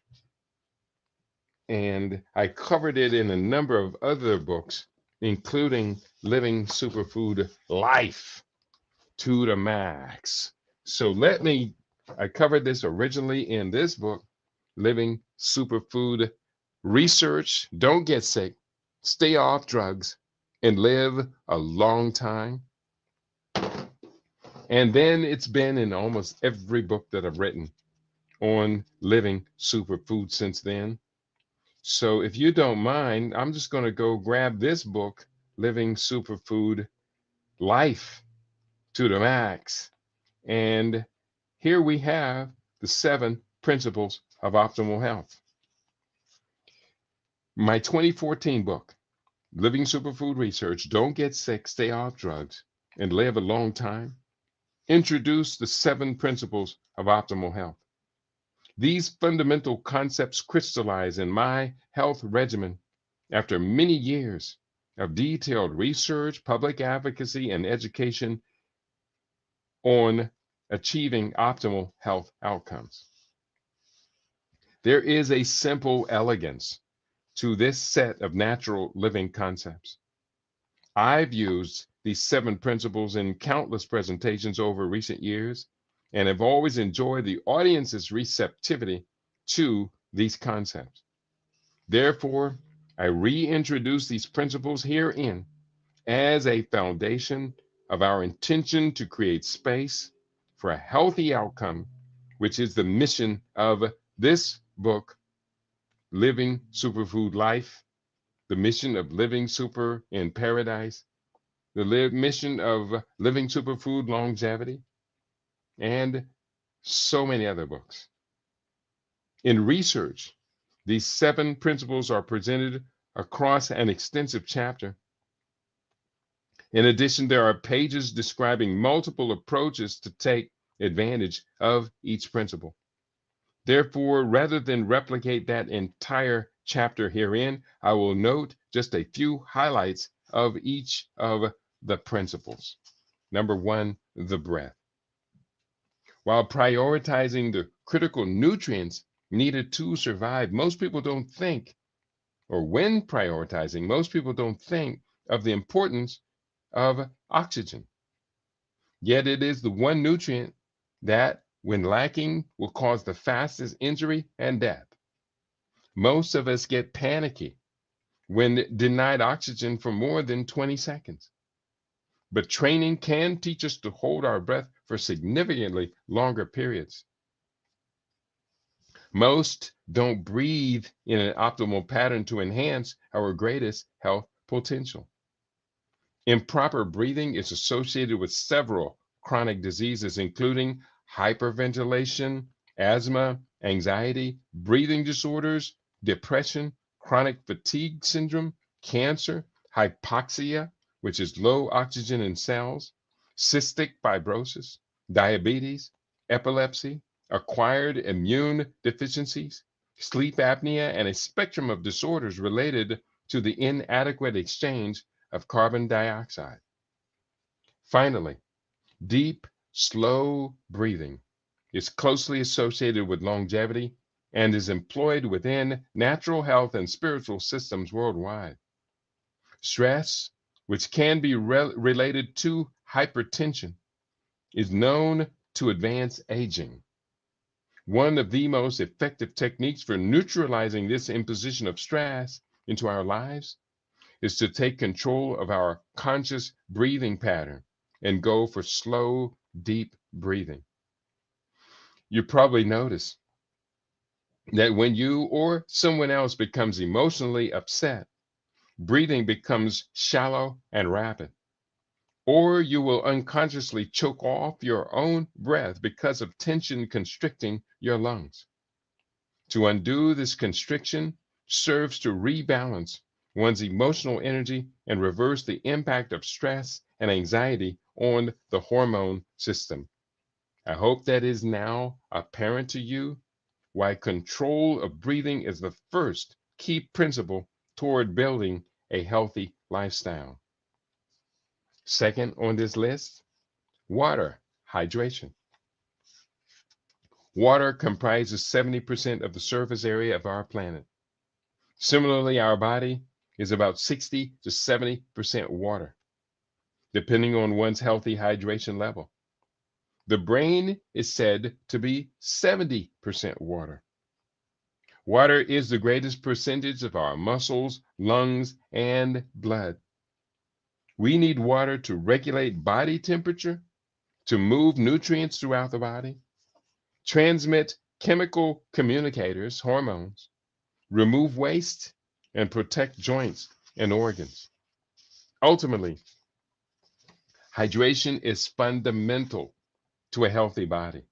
And I covered it in a number of other books, including Living Superfood Life to the Max. So I covered this originally in this book, Living Superfood Research. Don't get sick, stay off drugs, and live a long time. And then it's been in almost every book that I've written on living superfood since then. So if you don't mind, I'm just going to go grab this book, Living Superfood Life to the Max. And here we have the 7 principles of optimal health. My 2014 book, Living Superfood Research, Don't Get Sick, Stay Off Drugs, and Live a Long Time, introduced the 7 principles of optimal health. These fundamental concepts crystallize in my health regimen after many years of detailed research, public advocacy, and education on achieving optimal health outcomes. There is a simple elegance to this set of natural living concepts. I've used these 7 principles in countless presentations over recent years and have always enjoyed the audience's receptivity to these concepts. Therefore, I reintroduce these principles herein as a foundation of our intention to create space for a healthy outcome, which is the mission of this book, Living Superfood Life, the mission of Living Super in Paradise, the mission of Living Superfood Longevity, and so many other books. In research, these 7 principles are presented across an extensive chapter. In addition, there are pages describing multiple approaches to take advantage of each principle. Therefore, rather than replicate that entire chapter herein, I will note just a few highlights of each of the principles. Number 1, the breath. While prioritizing the critical nutrients needed to survive, most people don't think, or when prioritizing, most people don't think of the importance of oxygen. Yet it is the one nutrient that, when lacking, will cause the fastest injury and death. Most of us get panicky when denied oxygen for more than 20 seconds. But training can teach us to hold our breath for significantly longer periods. Most don't breathe in an optimal pattern to enhance our greatest health potential. Improper breathing is associated with several chronic diseases, including hyperventilation, asthma, anxiety, breathing disorders, depression, chronic fatigue syndrome, cancer, hypoxia, which is low oxygen in cells, cystic fibrosis, diabetes, epilepsy, acquired immune deficiencies, sleep apnea, and a spectrum of disorders related to the inadequate exchange of carbon dioxide. Finally, deep, slow breathing is closely associated with longevity and is employed within natural health and spiritual systems worldwide. Stress, which can be related to hypertension, is known to advance aging. One of the most effective techniques for neutralizing this imposition of stress into our lives is to take control of our conscious breathing pattern and go for slow, deep breathing. You probably notice that when you or someone else becomes emotionally upset, breathing becomes shallow and rapid. Or you will unconsciously choke off your own breath because of tension constricting your lungs. To undo this constriction serves to rebalance one's emotional energy and reverse the impact of stress and anxiety on the hormone system. I hope that is now apparent to you why control of breathing is the first key principle toward building a healthy lifestyle. Second on this list, water, hydration. Water comprises 70% of the surface area of our planet. Similarly, our body is about 60 to 70% water, depending on one's healthy hydration level. The brain is said to be 70% water. Water is the greatest percentage of our muscles, lungs, and blood. We need water to regulate body temperature, to move nutrients throughout the body, transmit chemical communicators, hormones, remove waste, and protect joints and organs. Ultimately, hydration is fundamental to a healthy body.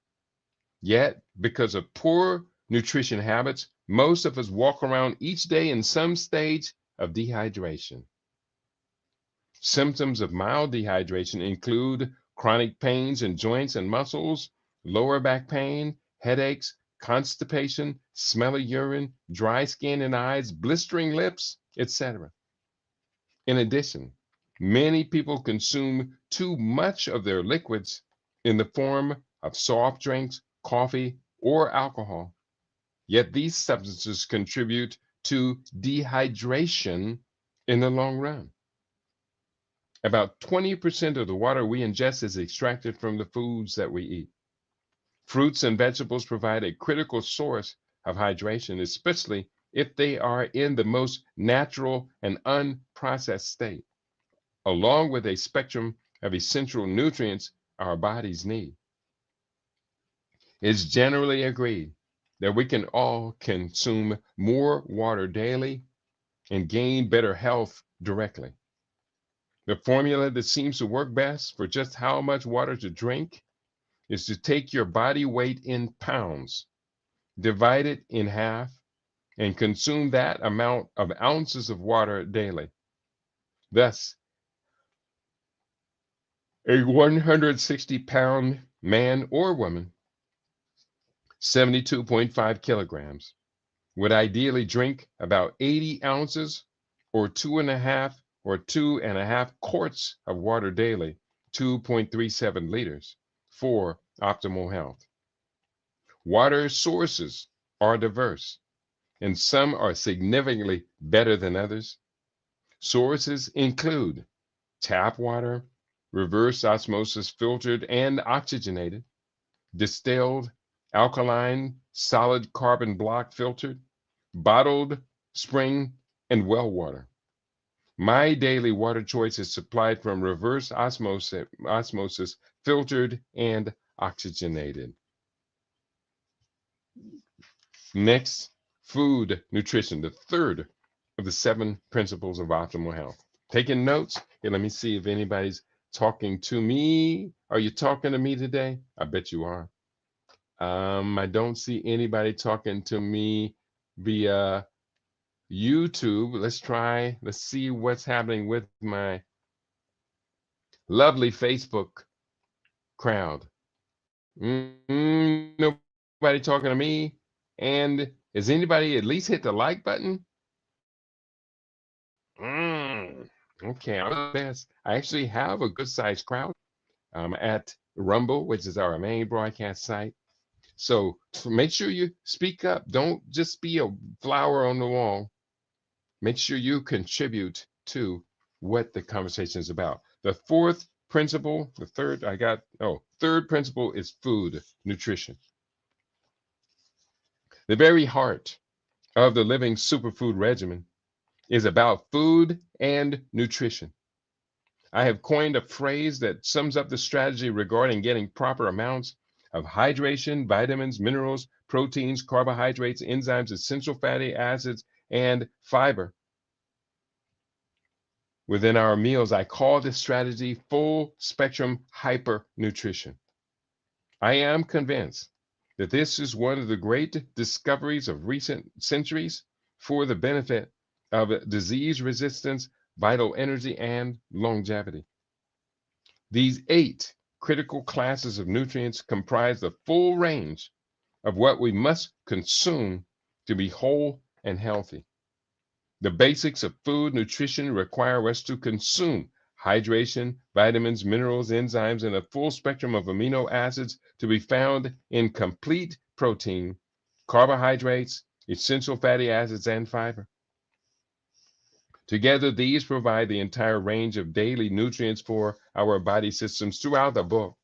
Yet, because of poor nutrition habits, most of us walk around each day in some stage of dehydration. Symptoms of mild dehydration include chronic pains in joints and muscles, lower back pain, headaches, constipation, smelly urine, dry skin and eyes, blistering lips, etc. In addition, many people consume too much of their liquids in the form of soft drinks, coffee, or alcohol. Yet these substances contribute to dehydration in the long run. About 20% of the water we ingest is extracted from the foods that we eat. Fruits and vegetables provide a critical source of hydration, especially if they are in the most natural and unprocessed state, along with a spectrum of essential nutrients our bodies need. It's generally agreed that we can all consume more water daily and gain better health directly. The formula that seems to work best for just how much water to drink is to take your body weight in pounds, divide it in half, and consume that amount of ounces of water daily. Thus, a 160-pound man or woman, 72.5 kilograms, would ideally drink about 80 ounces or 2.5 quarts of water daily, 2.37 liters, for optimal health. Water sources are diverse, and some are significantly better than others. Sources include tap water, reverse osmosis filtered and oxygenated, distilled, alkaline, solid carbon block filtered, bottled, spring, and well water. My daily water choice is supplied from reverse osmosis filtered and oxygenated. Next, food nutrition, the third of the 7 principles of optimal health. Taking notes? Here, let me see if anybody's talking to me. Are you talking to me today? I bet you are. I don't see anybody talking to me via YouTube. Let's see what's happening with my lovely Facebook crowd. Nobody talking to me. And has anybody at least hit the like button? Okay, I'm the best. I actually have a good sized crowd at Rumble, which is our main broadcast site. So make sure you speak up. Don't just be a flower on the wall. Make sure you contribute to what the conversation is about. The fourth principle, third principle is food nutrition. The very heart of the living superfood regimen is about food and nutrition. I have coined a phrase that sums up the strategy regarding getting proper amounts of hydration, vitamins, minerals, proteins, carbohydrates, enzymes, essential fatty acids, and fiber within our meals. I call this strategy full spectrum hypernutrition. I am convinced that this is one of the great discoveries of recent centuries for the benefit of disease resistance, vital energy, and longevity. These 8 critical classes of nutrients comprise the full range of what we must consume to be whole and healthy. The basics of food nutrition require us to consume hydration, vitamins, minerals, enzymes, and a full spectrum of amino acids to be found in complete protein, carbohydrates, essential fatty acids, and fiber. Together, these provide the entire range of daily nutrients for our body systems. Throughout the book,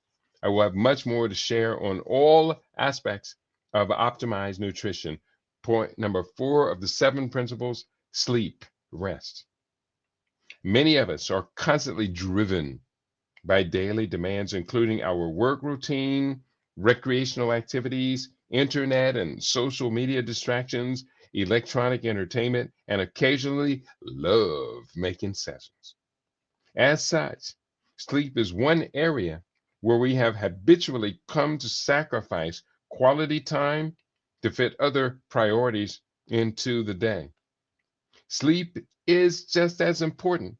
I will have much more to share on all aspects of optimized nutrition. Point number 4 of the 7 principles: sleep, rest. Many of us are constantly driven by daily demands, including our work routine, recreational activities, internet and social media distractions, electronic entertainment, and occasionally love making sessions. As such, sleep is one area where we have habitually come to sacrifice quality time to fit other priorities into the day. Sleep is just as important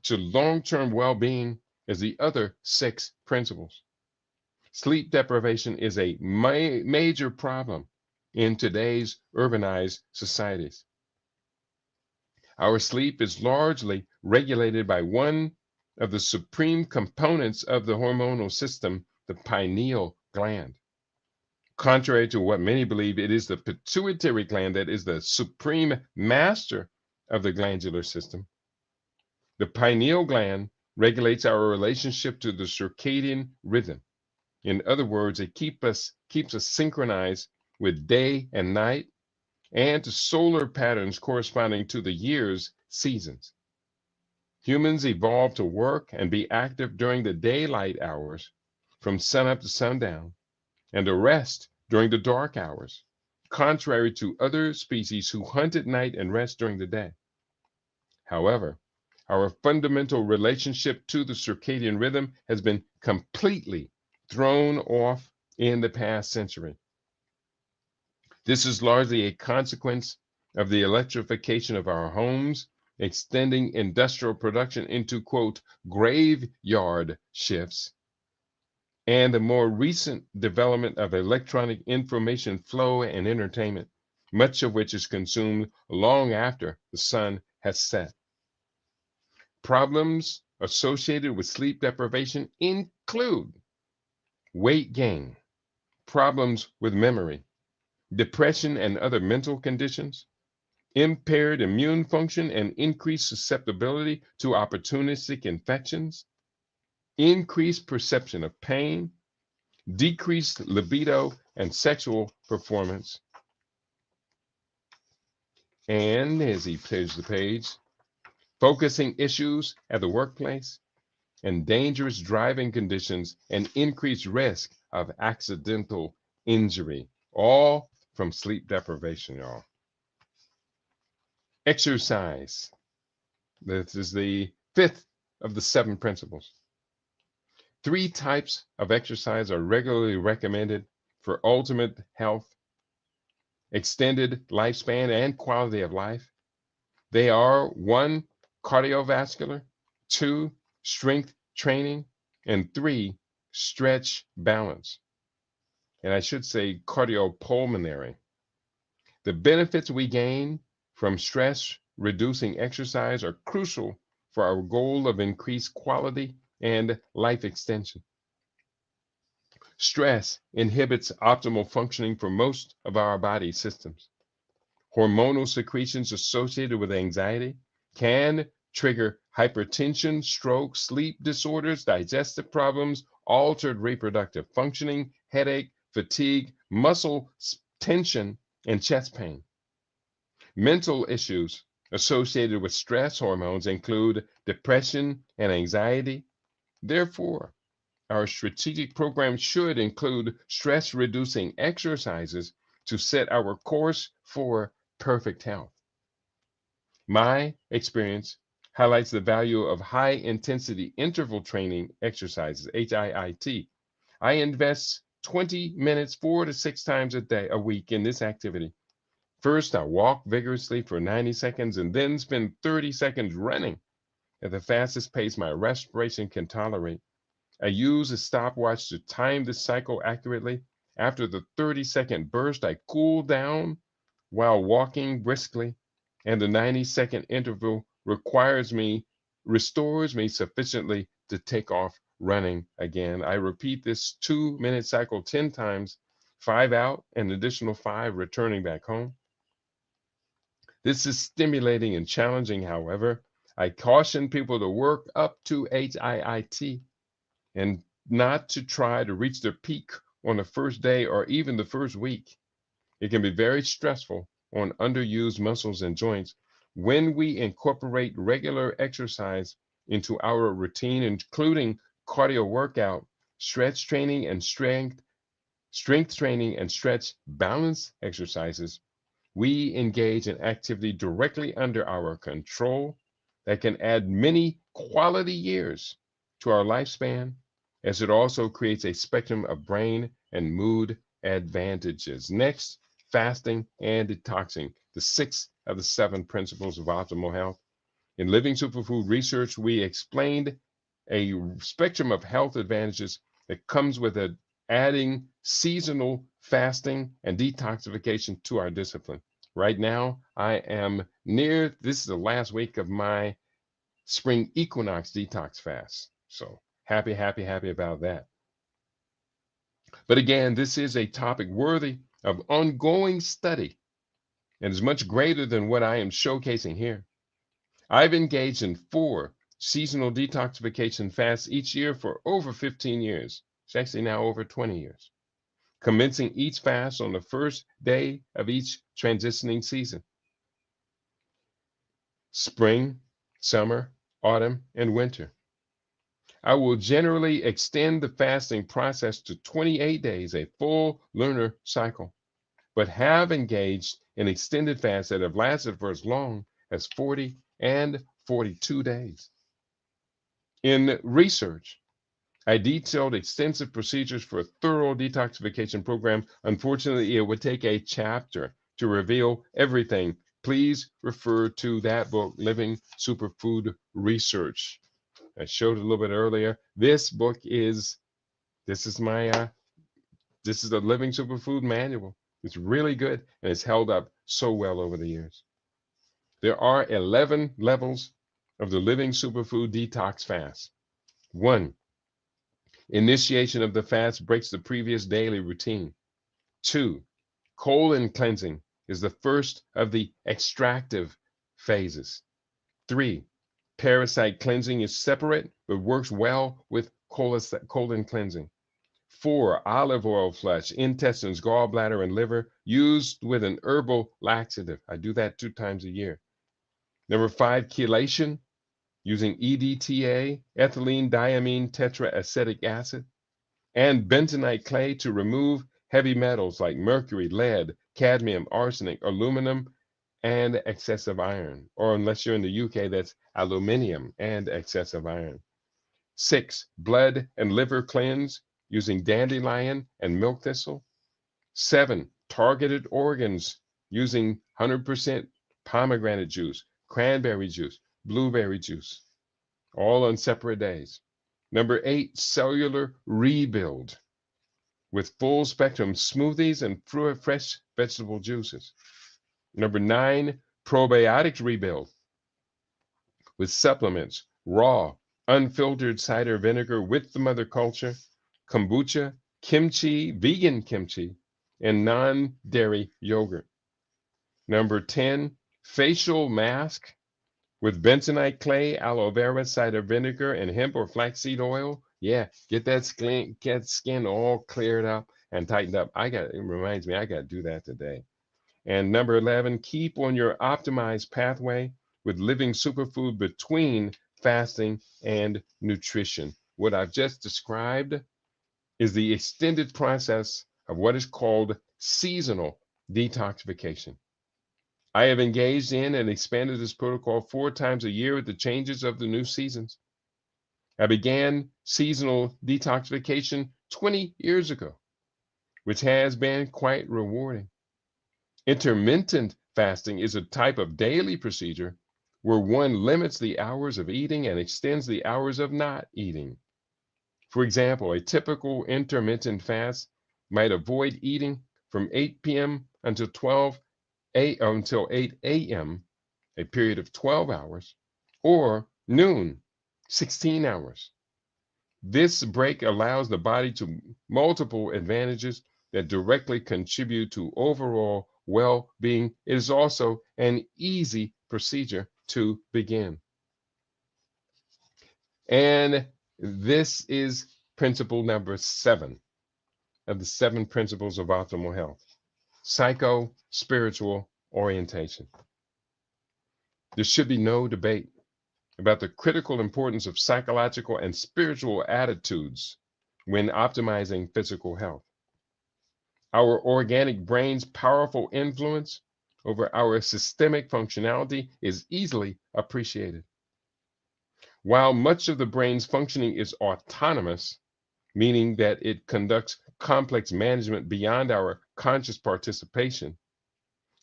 to long-term well-being as the other 6 principles. Sleep deprivation is a major problem in today's urbanized societies. Our sleep is largely regulated by one of the supreme components of the hormonal system, the pineal gland. Contrary to what many believe, it is the pituitary gland that is the supreme master of the glandular system. The pineal gland regulates our relationship to the circadian rhythm. In other words, it keeps us synchronized with day and night and to solar patterns corresponding to the year's seasons. Humans evolved to work and be active during the daylight hours from sunup to sundown and to rest during the dark hours, contrary to other species who hunt at night and rest during the day. However, our fundamental relationship to the circadian rhythm has been completely thrown off in the past century. This is largely a consequence of the electrification of our homes, extending industrial production into, quote, graveyard shifts, and the more recent development of electronic information flow and entertainment, much of which is consumed long after the sun has set. Problems associated with sleep deprivation include weight gain, problems with memory, depression and other mental conditions, impaired immune function and increased susceptibility to opportunistic infections, increased perception of pain, decreased libido and sexual performance. And as he turns the page, focusing issues at the workplace, and dangerous driving conditions and increased risk of accidental injury, all from sleep deprivation, y'all. Exercise. This is the 5th of the 7 principles. 3 types of exercise are regularly recommended for ultimate health, extended lifespan, and quality of life. They are 1, cardiovascular, 2, strength training, and 3, stretch balance. And I should say cardiopulmonary. The benefits we gain from stress reducing exercise are crucial for our goal of increased quality and life extension. Stress inhibits optimal functioning for most of our body systems. Hormonal secretions associated with anxiety can trigger hypertension, stroke, sleep disorders, digestive problems, altered reproductive functioning, headache, fatigue, muscle tension, and chest pain. Mental issues associated with stress hormones include depression and anxiety. Therefore, our strategic program should include stress-reducing exercises to set our course for perfect health. My experience highlights the value of high-intensity interval training exercises, HIIT. I invest 20 minutes 4 to 6 times a week in this activity First, I walk vigorously for 90 seconds and then spend 30 seconds running at the fastest pace my respiration can tolerate. I use a stopwatch to time the cycle accurately. After the 30-second burst, I cool down while walking briskly, and the 90-second interval restores me sufficiently to take off running again. I repeat this 2-minute cycle 10 times, 5 out, an additional 5 returning back home. This is stimulating and challenging, however. I caution people to work up to HIIT and not to try to reach their peak on the first day or even the first week. It can be very stressful on underused muscles and joints. When we incorporate regular exercise into our routine, including cardio workout, stretch training, and strength training and stretch balance exercises, we engage in activity directly under our control that can add many quality years to our lifespan, as it also creates a spectrum of brain and mood advantages. Next, fasting and detoxing, the sixth of the 7 principles of optimal health. In Living Superfood Research, we explained a spectrum of health advantages that comes with adding seasonal fasting and detoxification to our discipline. Right now, this is the last week of my spring equinox detox fast. So happy about that. But again, this is a topic worthy of ongoing study and is much greater than what I am showcasing here. I've engaged in 4 seasonal detoxification fasts each year for over 15 years. It's actually now over 20 years, commencing each fast on the first day of each transitioning season: spring, summer, autumn, and winter. I will generally extend the fasting process to 28 days, a full lunar cycle, but have engaged in extended fasts that have lasted for as long as 40 and 42 days. In research, I detailed extensive procedures for a thorough detoxification program. Unfortunately, it would take a chapter to reveal everything. Please refer to that book, Living Superfood Research. I showed a little bit earlier. This is the Living Superfood Manual. It's really good, and it's held up so well over the years. There are 11 levels of the Living Superfood Detox Fast. 1, initiation of the fast breaks the previous daily routine. 2, colon cleansing is the first of the extractive phases. 3, parasite cleansing is separate but works well with colon cleansing. 4, olive oil flush, intestines, gallbladder, and liver used with an herbal laxative. I do that 2 times a year. Number 5, chelation, using EDTA, ethylene diamine tetraacetic acid, and bentonite clay to remove heavy metals like mercury, lead, cadmium, arsenic, aluminum, and excessive iron. Or unless you're in the UK, that's aluminium and excessive iron. 6, blood and liver cleanse using dandelion and milk thistle. 7, targeted organs using 100% pomegranate juice, cranberry juice, blueberry juice, all on separate days. Number 8, cellular rebuild with full spectrum smoothies and fresh vegetable juices. Number 9, probiotics rebuild with supplements, raw, unfiltered cider vinegar with the mother culture, kombucha, kimchi, vegan kimchi, and non-dairy yogurt. Number 10, facial mask with bentonite clay, aloe vera, cider vinegar, and hemp or flaxseed oil. Yeah, get that skin all cleared up and tightened up. It reminds me, I got to do that today. And number 11, keep on your optimized pathway with living superfood between fasting and nutrition. What I've just described is the extended process of what is called seasonal detoxification. I have engaged in and expanded this protocol 4 times a year with the changes of the new seasons. I began seasonal detoxification 20 years ago, which has been quite rewarding. Intermittent fasting is a type of daily procedure where one limits the hours of eating and extends the hours of not eating. For example, a typical intermittent fast might avoid eating from 8 p.m. until 8 a.m., a period of 12 hours, or noon, 16 hours. This break allows the body to multiple advantages that directly contribute to overall well-being. It is also an easy procedure to begin. And this is principle number 7 of the 7 principles of optimal health: psycho-spiritual orientation. There should be no debate about the critical importance of psychological and spiritual attitudes when optimizing physical health. Our organic brain's powerful influence over our systemic functionality is easily appreciated. While much of the brain's functioning is autonomous, meaning that it conducts complex management beyond our conscious participation,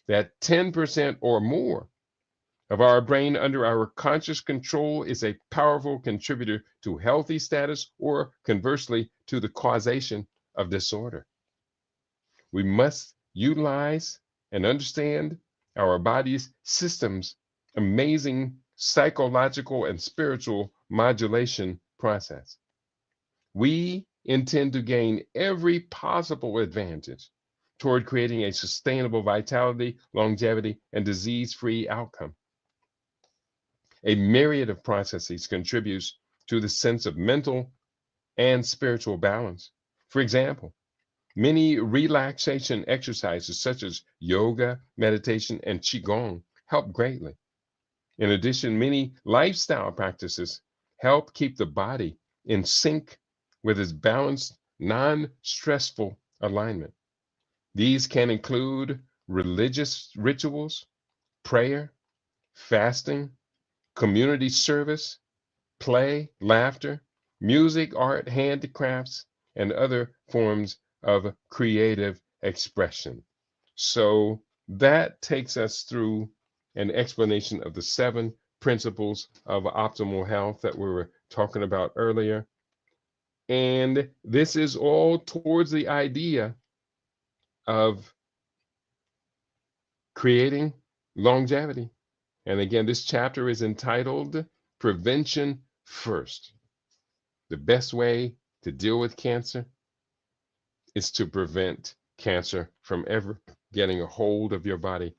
that 10% or more of our brain under our conscious control is a powerful contributor to healthy status, or conversely, to the causation of disorder. We must utilize and understand our body's systems' amazing psychological and spiritual modulation process. We intend to gain every possible advantage toward creating a sustainable vitality, longevity, and disease-free outcome. A myriad of processes contributes to the sense of mental and spiritual balance. For example, many relaxation exercises such as yoga, meditation, and qigong help greatly. In addition, many lifestyle practices help keep the body in sync with its balanced, non-stressful alignment. These can include religious rituals, prayer, fasting, community service, play, laughter, music, art, handicrafts, and other forms of creative expression. So that takes us through an explanation of the 7 principles of optimal health that we were talking about earlier. And this is all towards the idea of creating longevity. And again, this chapter is entitled Prevention First. The best way to deal with cancer is to prevent cancer from ever getting a hold of your body.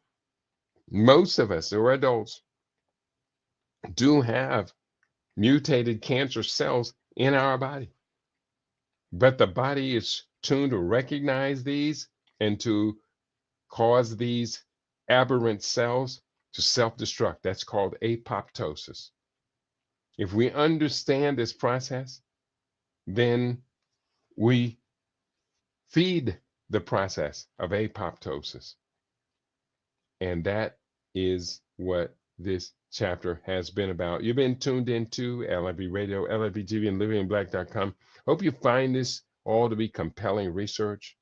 Most of us who are adults do have mutated cancer cells in our body, but the body is tuned to recognize these and to cause these aberrant cells to self-destruct. That's called apoptosis. If we understand this process, then we feed the process of apoptosis. And that is what this chapter has been about. You've been tuned into LIB Radio, LIB TV, and livinginblack.com. Hope you find this all to be compelling research.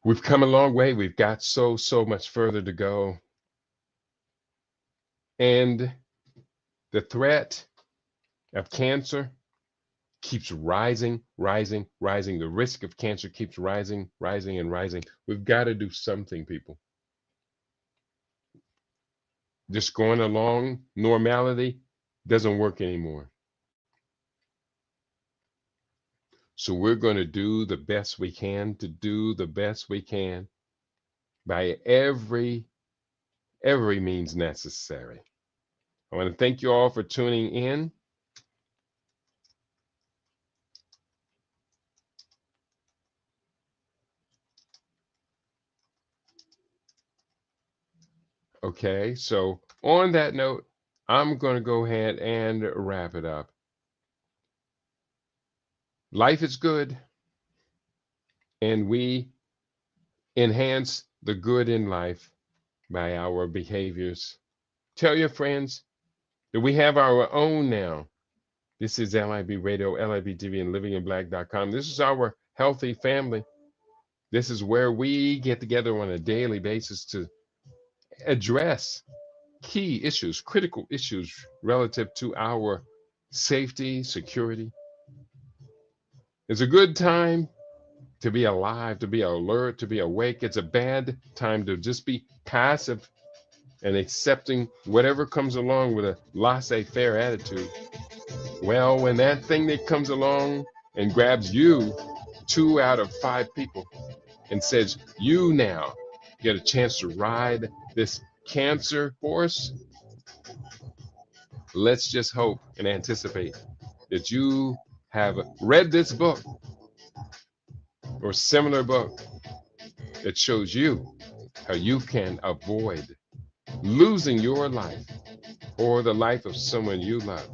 We've come a long way. We've got so much further to go. And the threat of cancer keeps rising. The risk of cancer keeps rising. We've got to do something, people. Just going along normality doesn't work anymore. So we're going to do the best we can by every means necessary. I want to thank you all for tuning in. Okay, so on that note, I'm going to go ahead and wrap it up. Life is good, and we enhance the good in life by our behaviors. Tell your friends that we have our own now. This is LIB Radio, LIB TV, and livinginblack.com. This is our healthy family. This is where we get together on a daily basis to address key issues, critical issues relative to our safety, security. It's a good time to be alive, to be alert, to be awake. It's a bad time to just be passive and accepting whatever comes along with a laissez-faire attitude. Well, when that thing that comes along and grabs you, 2 out of 5 people, and says, you now get a chance to ride this cancer horse, let's just hope and anticipate that you have read this book or similar book that shows you how you can avoid losing your life or the life of someone you love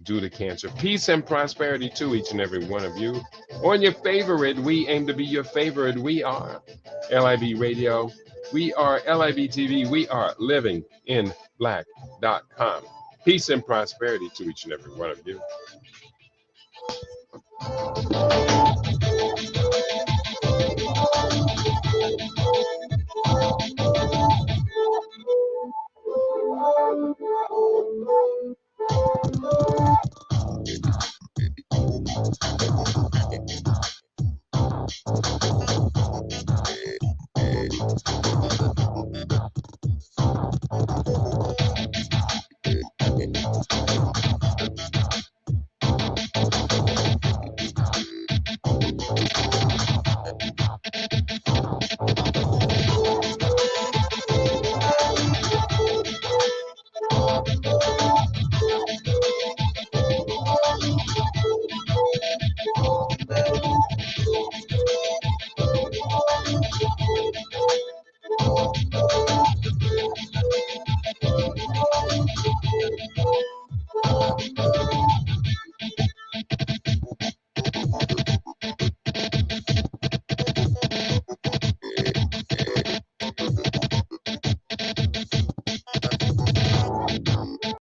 due to cancer. Peace and prosperity to each and every one of you. On your favorite, we aim to be your favorite. We are LIB Radio. We are LIB TV. We are livinginblack.com. Peace and prosperity to each and every one of you.